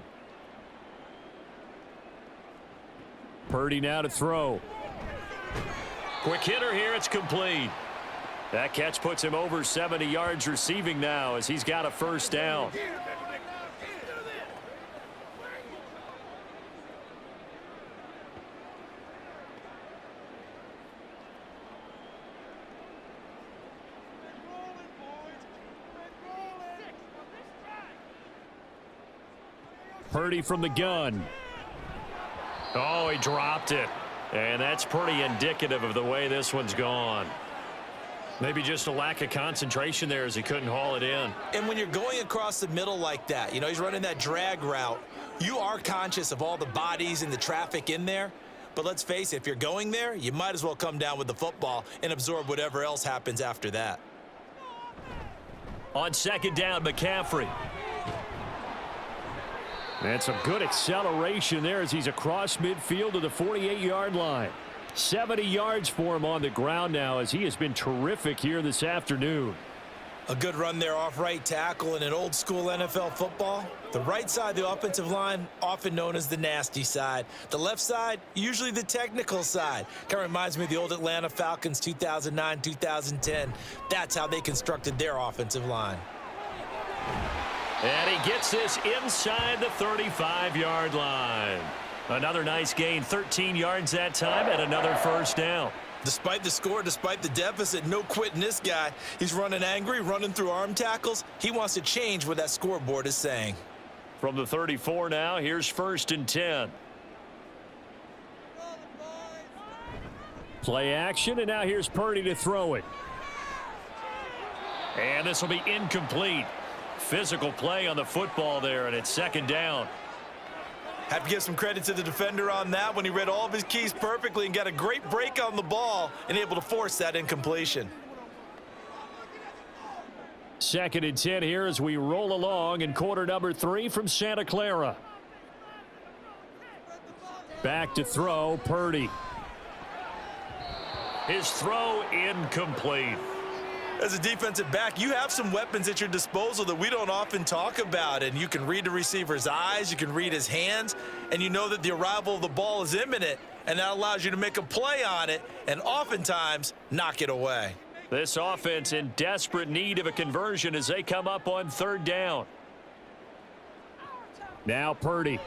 Purdy now to throw. Quick hitter here. It's complete. That catch puts him over 70 yards receiving now as he's got a 1st down. Purdy from the gun. Oh, he dropped it. And that's pretty indicative of the way this one's gone. Maybe just a lack of concentration there as he couldn't haul it in. And when you're going across the middle like that, you know, he's running that drag route, you are conscious of all the bodies and the traffic in there. But let's face it, if you're going there, you might as well come down with the football and absorb whatever else happens after that. On 2nd down, McCaffrey. And some good acceleration there as he's across midfield to the 48-yard line. 70 yards for him on the ground now as he has been terrific here this afternoon. A good run there off right tackle in an old school NFL football. The right side of the offensive line, often known as the nasty side. The left side, usually the technical side. Kind of reminds me of the old Atlanta Falcons 2009-2010. That's how they constructed their offensive line. And he gets this inside the 35-yard line. Another nice gain, 13 yards that time, and another 1st down. Despite the score, despite the deficit, no quitting this guy. He's running angry, running through arm tackles. He wants to change what that scoreboard is saying. From the 34 now, here's 1st and 10. Play action, and now here's Purdy to throw it. And this will be incomplete. Physical play on the football there, and it's 2nd down. Have to give some credit to the defender on that when he read all of his keys perfectly and got a great break on the ball and able to force that incompletion. 2nd and 10 here as we roll along in quarter number 3 from Santa Clara. Back to throw, Purdy. His throw incomplete. As a defensive back, you have some weapons at your disposal that we don't often talk about, and you can read the receiver's eyes, you can read his hands, and you know that the arrival of the ball is imminent, and that allows you to make a play on it and oftentimes knock it away. This offense in desperate need of a conversion as they come up on 3rd down. Now Purdy.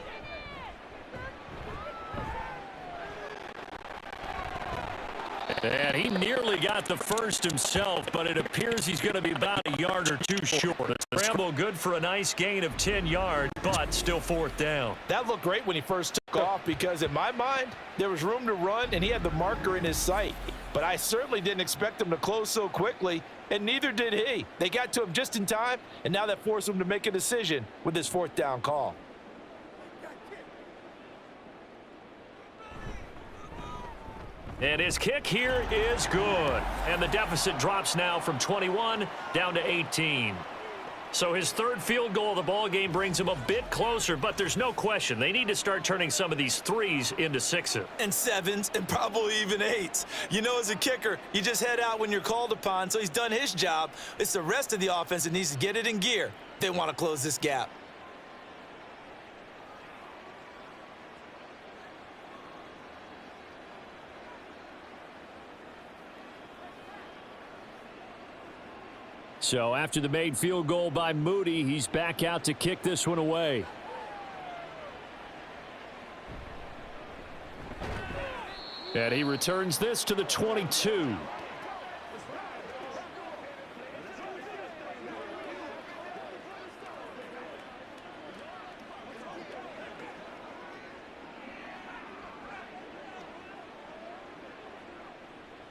And he nearly got the 1st himself, but it appears he's going to be about a yard or 2 short. A scramble good for a nice gain of 10 yards, but still 4th down. That looked great when he first took off because in my mind, there was room to run and he had the marker in his sight. But I certainly didn't expect him to close so quickly, and neither did he. They got to him just in time, and now that forced him to make a decision with his 4th down call. And his kick here is good. And the deficit drops now from 21 down to 18. So his 3rd field goal of the ball game brings him a bit closer, but there's no question they need to start turning some of these 3s into 6s. And 7s and probably even 8s. You know, as a kicker, you just head out when you're called upon, so he's done his job. It's the rest of the offense that needs to get it in gear if they want to close this gap. So after the made field goal by Moody, he's back out to kick this one away. And he returns this to the 22.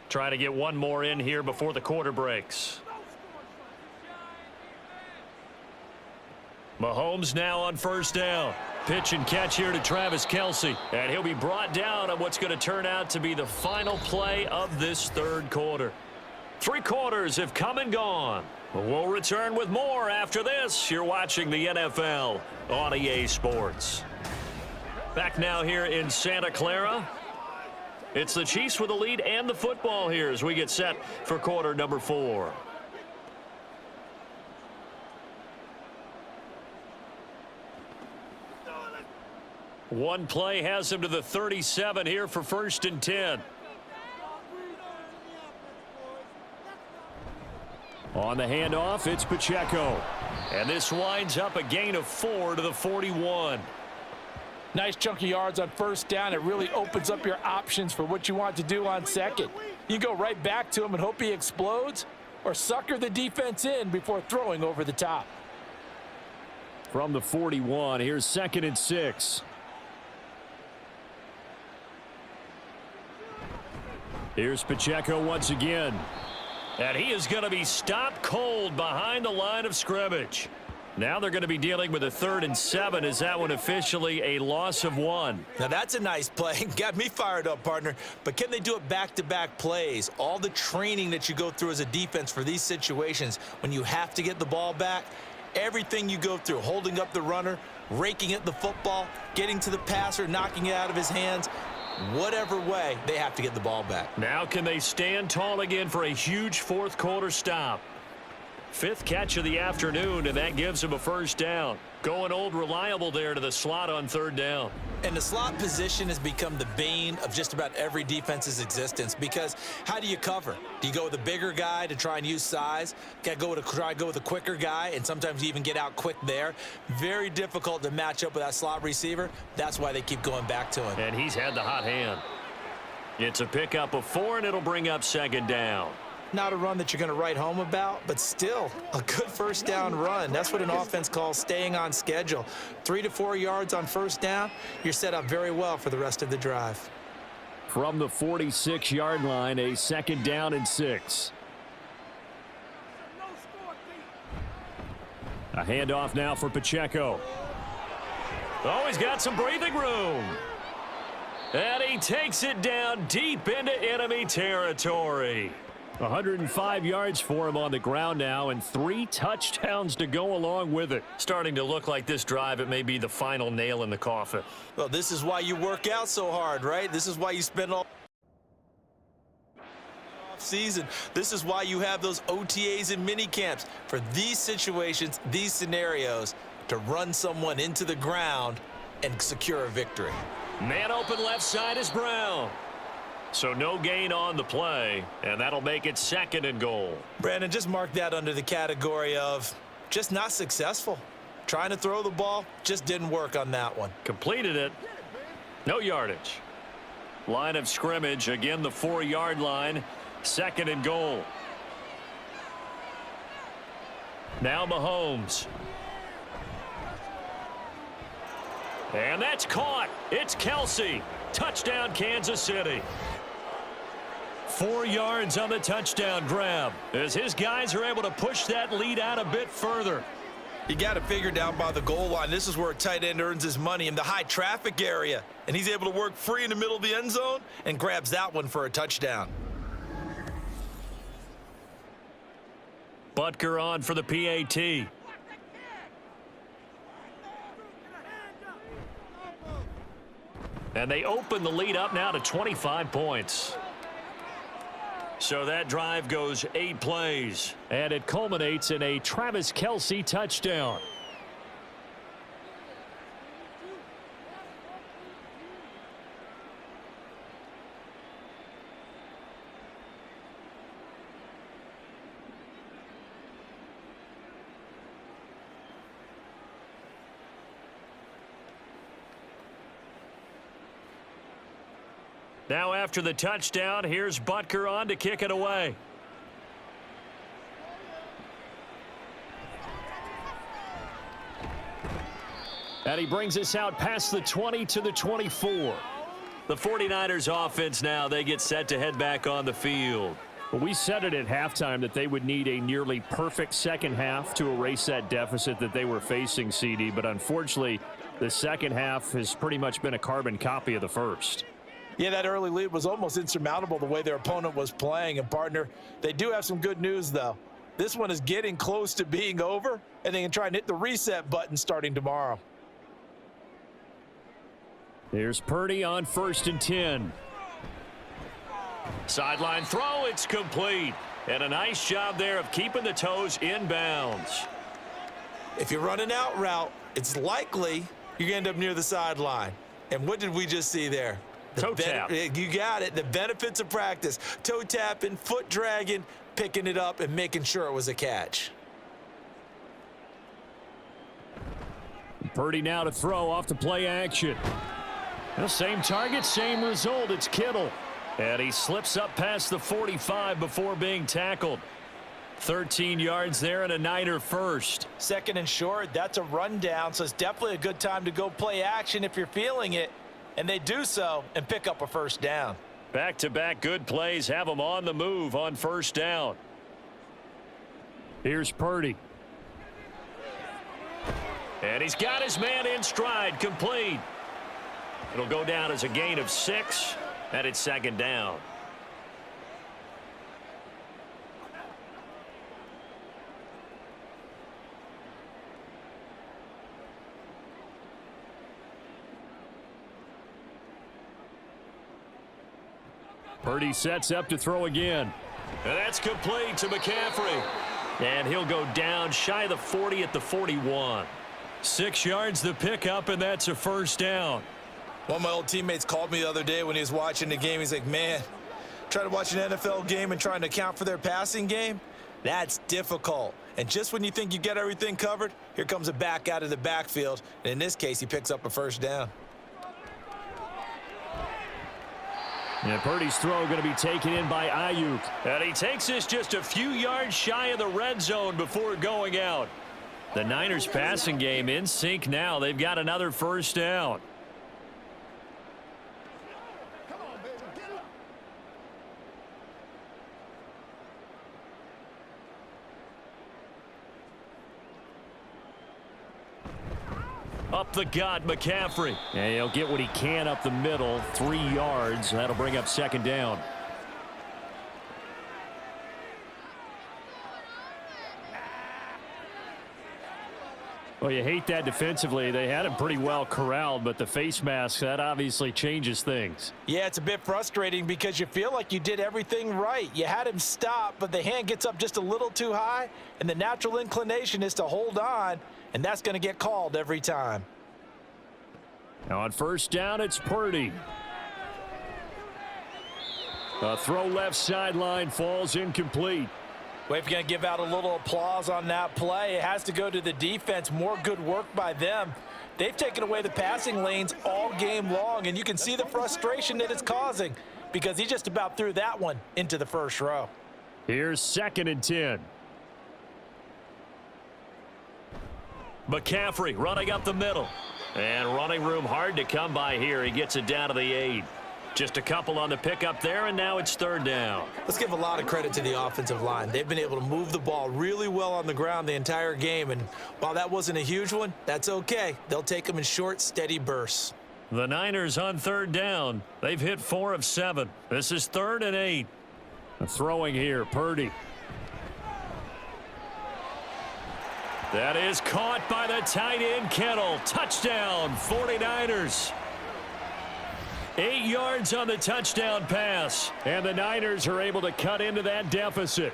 Trying to get one more in here before the quarter breaks. Mahomes now on first down. Pitch and catch here to Travis Kelce. And he'll be brought down on what's going to turn out to be the final play of this third quarter. 3 quarters have come and gone. We'll return with more after this. You're watching the NFL on EA Sports. Back now here in Santa Clara. It's the Chiefs with the lead and the football here as we get set for quarter number 4. One play has him to the 37 here for 1st and 10. On the handoff, it's Pacheco. And this winds up a gain of 4 to the 41. Nice chunk of yards on first down. It really opens up your options for what you want to do on second. You go right back to him and hope he explodes, or sucker the defense in before throwing over the top. From the 41, here's 2nd and 6. Here's Pacheco once again. And he is going to be stopped cold behind the line of scrimmage. Now they're going to be dealing with a 3rd and 7. Is that one officially a loss of 1? Now that's a nice play. Got me fired up, partner. But can they do it back-to-back plays? All the training that you go through as a defense for these situations, when you have to get the ball back, everything you go through, holding up the runner, raking at the football, getting to the passer, knocking it out of his hands, whatever way, they have to get the ball back. Now can they stand tall again for a huge 4th quarter stop? 5th catch of the afternoon, and that gives him a 1st down. Going old reliable there to the slot on 3rd down. And the slot position has become the bane of just about every defense's existence, because how do you cover? Do you go with a bigger guy to try and use size? Got to try to go with a quicker guy, and sometimes you even get out quick there. Very difficult to match up with that slot receiver. That's why they keep going back to him. And he's had the hot hand. It's a pickup of 4, and it'll bring up 2nd down. Not a run that you're going to write home about, but still a good 1st down run. That's what an offense calls staying on schedule. 3 to 4 yards on 1st down, you're set up very well for the rest of the drive. From the 46-yard line, a 2nd down and 6. A handoff now for Pacheco. Oh, he's got some breathing room. And he takes it down deep into enemy territory. 105 yards for him on the ground now, and 3 touchdowns to go along with it. Starting to look like this drive, it may be the final nail in the coffin. Well, this is why you work out so hard, right? This is why you spend all season. This is why you have those OTAs and mini camps for these situations, these scenarios, to run someone into the ground and secure a victory. Man open left side is Brown. So no gain on the play, and that'll make it 2nd and goal. Brandon, just mark that under the category of just not successful. Trying to throw the ball, just didn't work on that one. Completed it. No yardage. Line of scrimmage, again the 4-yard line. 2nd and goal. Now Mahomes. And that's caught. It's Kelce. Touchdown, Kansas City. 4 yards on the touchdown grab as his guys are able to push that lead out a bit further. You got to figure down by the goal line. This is where a tight end earns his money, in the high traffic area. And he's able to work free in the middle of the end zone and grabs that one for a touchdown. Butker on for the PAT. And they open the lead up now to 25 points. So that drive goes 8 plays, and it culminates in a Travis Kelce touchdown. Now after the touchdown, here's Butker on to kick it away. And he brings us out past the 20 to the 24. The 49ers offense now, they get set to head back on the field. Well, we said it at halftime that they would need a nearly perfect second half to erase that deficit that they were facing, CD. But unfortunately, the second half has pretty much been a carbon copy of the first. Yeah, that early lead was almost insurmountable the way their opponent was playing. And, partner, they do have some good news, though. This one is getting close to being over, and they can try and hit the reset button starting tomorrow. Here's Purdy on 1st and 10. Sideline throw, it's complete. And a nice job there of keeping the toes in bounds. If you run an out route, it's likely you're going to end up near the sideline. And what did we just see there? Toe tap. You got it. The benefits of practice. Toe tapping, foot dragging, picking it up, and making sure it was a catch. Purdy now to throw off the play action. The same target, same result. It's Kittle. And he slips up past the 45 before being tackled. 13 yards there and a Niner first. Second and short, that's a rundown, so it's definitely a good time to go play action if you're feeling it. And they do so and pick up a first down. Back-to-back good plays have them on the move on first down. Here's Purdy. And he's got his man in stride, complete. It'll go down as a gain of 6, and it's second down. Purdy sets up to throw again. And that's complete to McCaffrey. And he'll go down shy of the 40 at the 41. 6 yards the pickup, and that's a first down. One of my old teammates called me the other day when he was watching the game. He's like, man, trying to watch an NFL game and trying to account for their passing game, that's difficult. And just when you think you get everything covered, here comes a back out of the backfield. And in this case, he picks up a first down. And Purdy's throw going to be taken in by Ayuk. And he takes this just a few yards shy of the red zone before going out. The Niners passing game in sync now. They've got another first down. Up the gut, McCaffrey. And he'll get what he can up the middle, 3 yards. That'll bring up second down. Well, you hate that defensively. They had him pretty well corralled, but the face mask, that obviously changes things. Yeah, it's a bit frustrating because you feel like you did everything right. You had him stop, but the hand gets up just a little too high, and the natural inclination is to hold on, and that's going to get called every time. Now on first down, it's Purdy. A throw left sideline falls incomplete. Well, if you're going to give out a little applause on that play, it has to go to the defense. More good work by them. They've taken away the passing lanes all game long, and you can see the frustration that it's causing because he just about threw that one into the first row. Here's 2nd and 10. McCaffrey running up the middle. And running room hard to come by here. He gets it down to the 8. Just a couple on the pickup there, and now it's third down. Let's give a lot of credit to the offensive line. They've been able to move the ball really well on the ground the entire game, and while that wasn't a huge one, that's okay. They'll take them in short, steady bursts. The Niners on third down. They've hit 4 of 7. This is 3rd and 8. Throwing here, Purdy. That is caught by the tight end, Kittle. Touchdown, 49ers. 8 yards on the touchdown pass. And the Niners are able to cut into that deficit.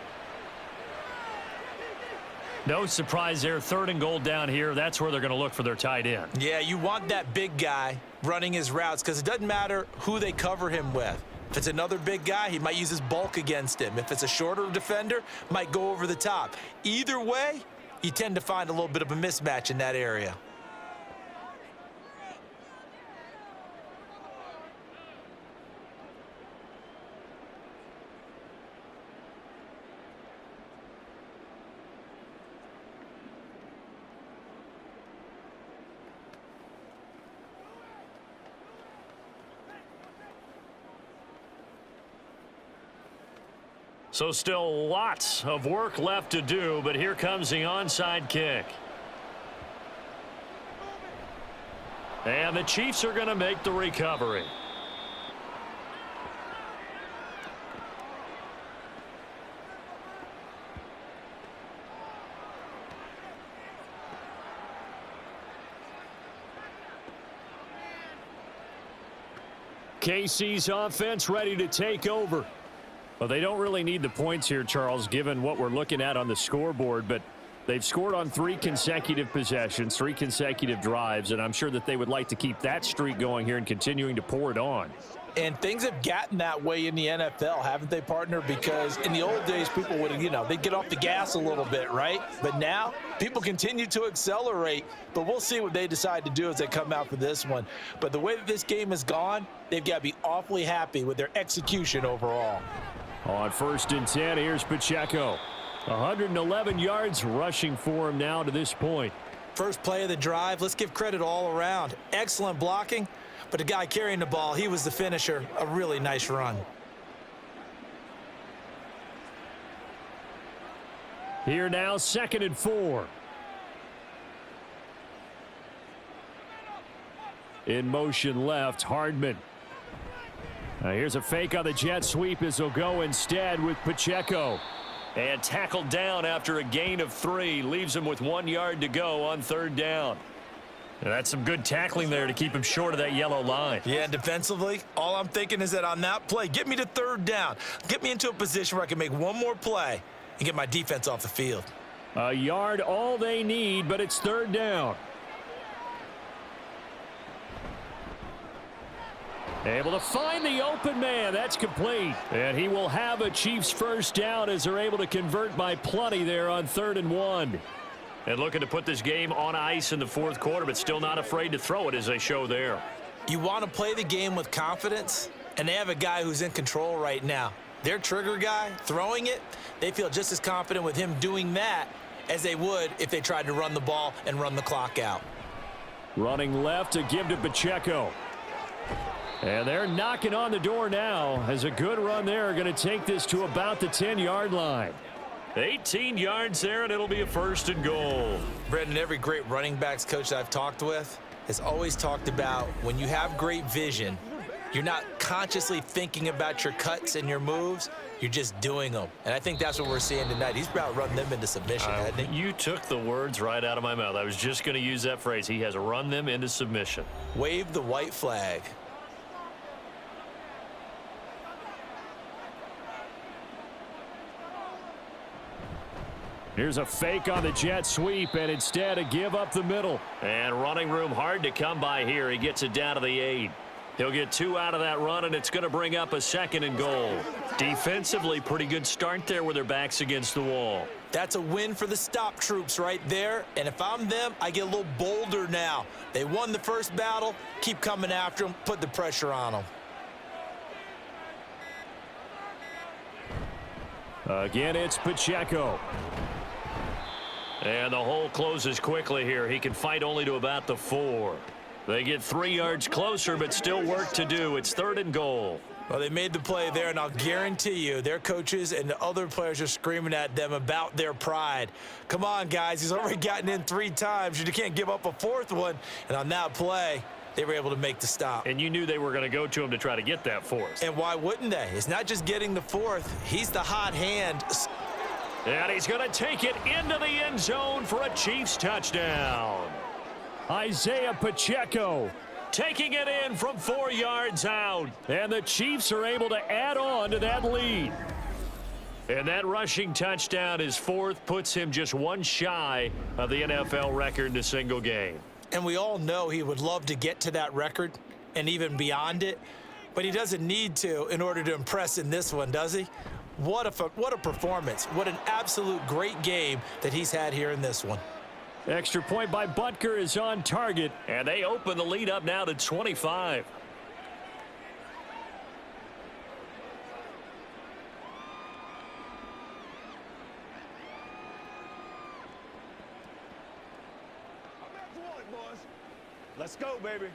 No surprise there. 3rd and goal down here. That's where they're going to look for their tight end. Yeah, you want that big guy running his routes because it doesn't matter who they cover him with. If it's another big guy, he might use his bulk against him. If it's a shorter defender, might go over the top. Either way, you tend to find a little bit of a mismatch in that area. So still lots of work left to do, but here comes the onside kick. And the Chiefs are going to make the recovery. KC's offense ready to take over. Well, they don't really need the points here, Charles, given what we're looking at on the scoreboard, but they've scored on 3 consecutive possessions, 3 consecutive drives, and I'm sure that they would like to keep that streak going here and continuing to pour it on. And things have gotten that way in the NFL, haven't they, partner? Because in the old days, people would, they'd get off the gas a little bit, right? But now, people continue to accelerate. But we'll see what they decide to do as they come out for this one. But the way that this game has gone, they've got to be awfully happy with their execution overall. On 1st and 10, here's Pacheco. 111 yards rushing for him now to this point. First play of the drive, let's give credit all around. Excellent blocking. But the guy carrying the ball, he was the finisher. A really nice run. Here now, 2nd and 4. In motion left, Hardman. Now here's a fake on the jet sweep as they'll go instead with Pacheco. And tackled down after a gain of 3. Leaves him with 1 yard to go on 3rd down. And that's some good tackling there to keep him short of that yellow line. Yeah, and defensively, all I'm thinking is that on that play, get me to 3rd down. Get me into a position where I can make one more play and get my defense off the field. A yard all they need, but it's 3rd down. Able to find the open man. That's complete. And he will have a Chiefs 1st down as they're able to convert by plenty there on 3rd and 1. And looking to put this game on ice in the 4th quarter, but still not afraid to throw it as they show there. You want to play the game with confidence, and they have a guy who's in control right now. Their trigger guy, throwing it, they feel just as confident with him doing that as they would if they tried to run the ball and run the clock out. Running left to give to Pacheco. And they're knocking on the door now as a good run there. Going to take this to about the 10-yard line. 18 yards there, and it'll be a 1st and goal. Brendan, every great running backs coach that I've talked with has always talked about when you have great vision, you're not consciously thinking about your cuts and your moves. You're just doing them. And I think that's what we're seeing tonight. He's about running them into submission, hasn't he? You took the words right out of my mouth. I was just going to use that phrase. He has run them into submission. Wave the white flag. Here's a fake on the jet sweep, and instead a give up the middle. And running room hard to come by here. He gets it down to the 8. He'll get 2 out of that run, and it's going to bring up a 2nd and goal. Defensively, pretty good start there with their backs against the wall. That's a win for the stop troops right there. And if I'm them, I get a little bolder now. They won the first battle. Keep coming after them. Put the pressure on them. Again, it's Pacheco. And the hole closes quickly here. He can fight only to about the 4. They get 3 yards closer, but still work to do. It's 3rd and goal. Well, they made the play there, and I'll guarantee you their coaches and the other players are screaming at them about their pride. Come on, guys. He's already gotten in 3 times. You can't give up a 4th one. And on that play, they were able to make the stop. And you knew they were going to go to him to try to get that 4th. And why wouldn't they? It's not just getting the 4th. He's the hot hand. And he's going to take it into the end zone for a Chiefs touchdown. Isaiah Pacheco taking it in from 4 yards out. And the Chiefs are able to add on to that lead. And that rushing touchdown, his 4th, puts him just 1 shy of the NFL record in a single game. And we all know he would love to get to that record and even beyond it. But he doesn't need to in order to impress in this one, does he? What a performance. What an absolute great game that he's had here in this one. Extra point by Butker is on target. And they open the lead up now to 25. Let's go, baby.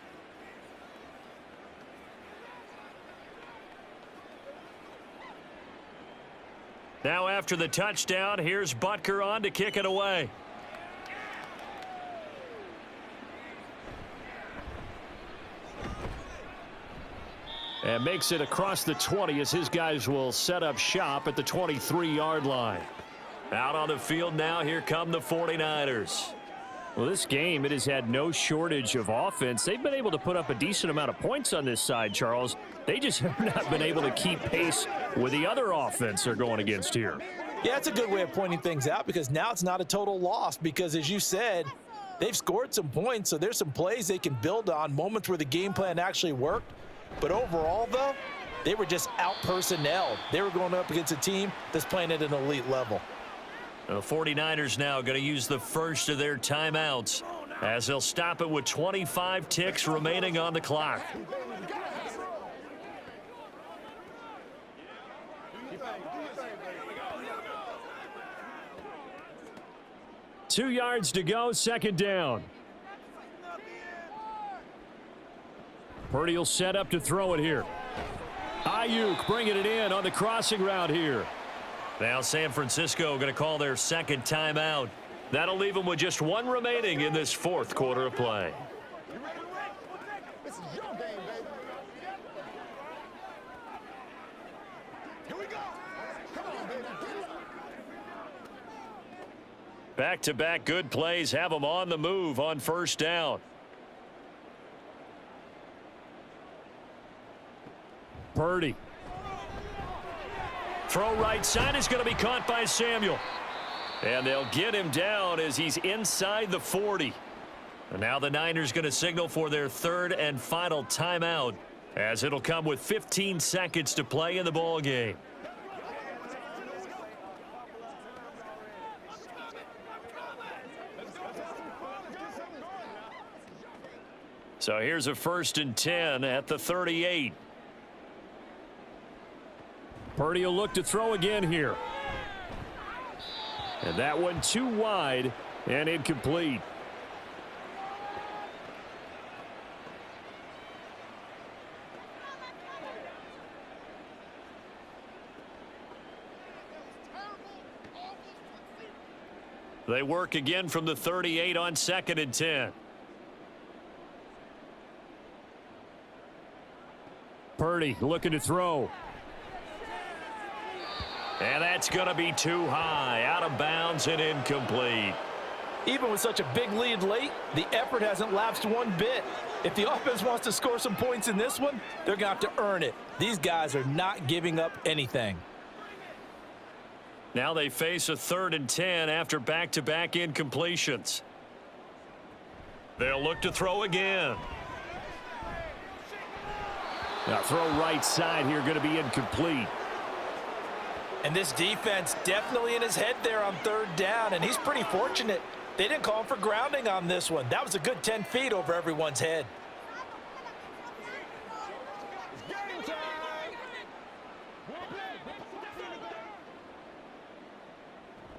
Now after the touchdown, here's Butker on to kick it away. And makes it across the 20 as his guys will set up shop at the 23-yard line. Out on the field now, here come the 49ers. Well, this game, it has had no shortage of offense. They've been able to put up a decent amount of points on this side, Charles. They just have not been able to keep pace with the other offense they're going against here. Yeah, it's a good way of pointing things out because now it's not a total loss because, as you said, they've scored some points, so there's some plays they can build on, moments where the game plan actually worked. But overall, though, they were just out-personnelled. They were going up against a team that's playing at an elite level. The 49ers now going to use the first of their timeouts as they'll stop it with 25 ticks remaining on the clock. Two yards to go, second down. Purdy will set up to throw it here. Ayuk bringing it in on the crossing route here. Now San Francisco going to call their second timeout. That'll leave them with just one remaining in this fourth quarter of play. This is your game, baby. Here we go. Come on, baby. Back-to-back good plays have them on the move on first down. Purdy. Throw right side is going to be caught by Samuel. And they'll get him down as he's inside the 40. And now the Niners going to signal for their third and final timeout as it'll come with 15 seconds to play in the ball game. So here's a 1st and 10 at the 38. Purdy will look to throw again here. And that one too wide and incomplete. They work again from the 38 on 2nd and 10. Purdy looking to throw. And that's going to be too high, out of bounds and incomplete. Even with such a big lead late, the effort hasn't lapsed one bit. If the offense wants to score some points in this one, they're going to have to earn it. These guys are not giving up anything. Now they face a 3rd and 10 after back-to-back incompletions. They'll look to throw again. Now throw right side here, going to be incomplete. And this defense definitely in his head there on 3rd down, and he's pretty fortunate. They didn't call him for grounding on this one. That was a good 10 feet over everyone's head.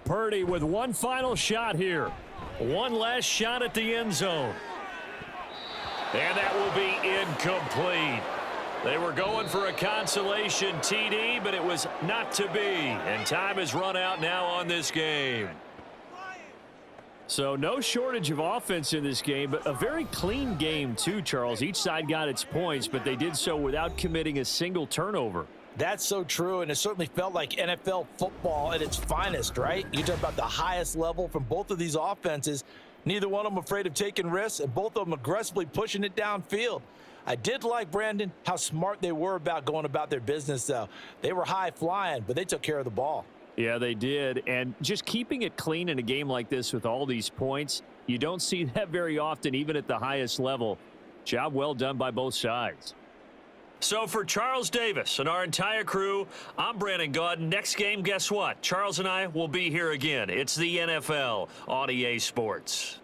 Purdy with one final shot here. One last shot at the end zone. And that will be incomplete. They were going for a consolation TD, but it was not to be. And time has run out now on this game. So no shortage of offense in this game, but a very clean game too, Charles. Each side got its points, but they did so without committing a single turnover. That's so true, and it certainly felt like NFL football at its finest, right? You talk about the highest level from both of these offenses. Neither one of them afraid of taking risks, and both of them aggressively pushing it downfield. I did like, Brandon, how smart they were about going about their business, though. They were high flying, but they took care of the ball. Yeah, they did. And just keeping it clean in a game like this with all these points, you don't see that very often, even at the highest level. Job well done by both sides. So for Charles Davis and our entire crew, I'm Brandon Gaudin. Next game, guess what? Charles and I will be here again. It's the NFL on EA Sports.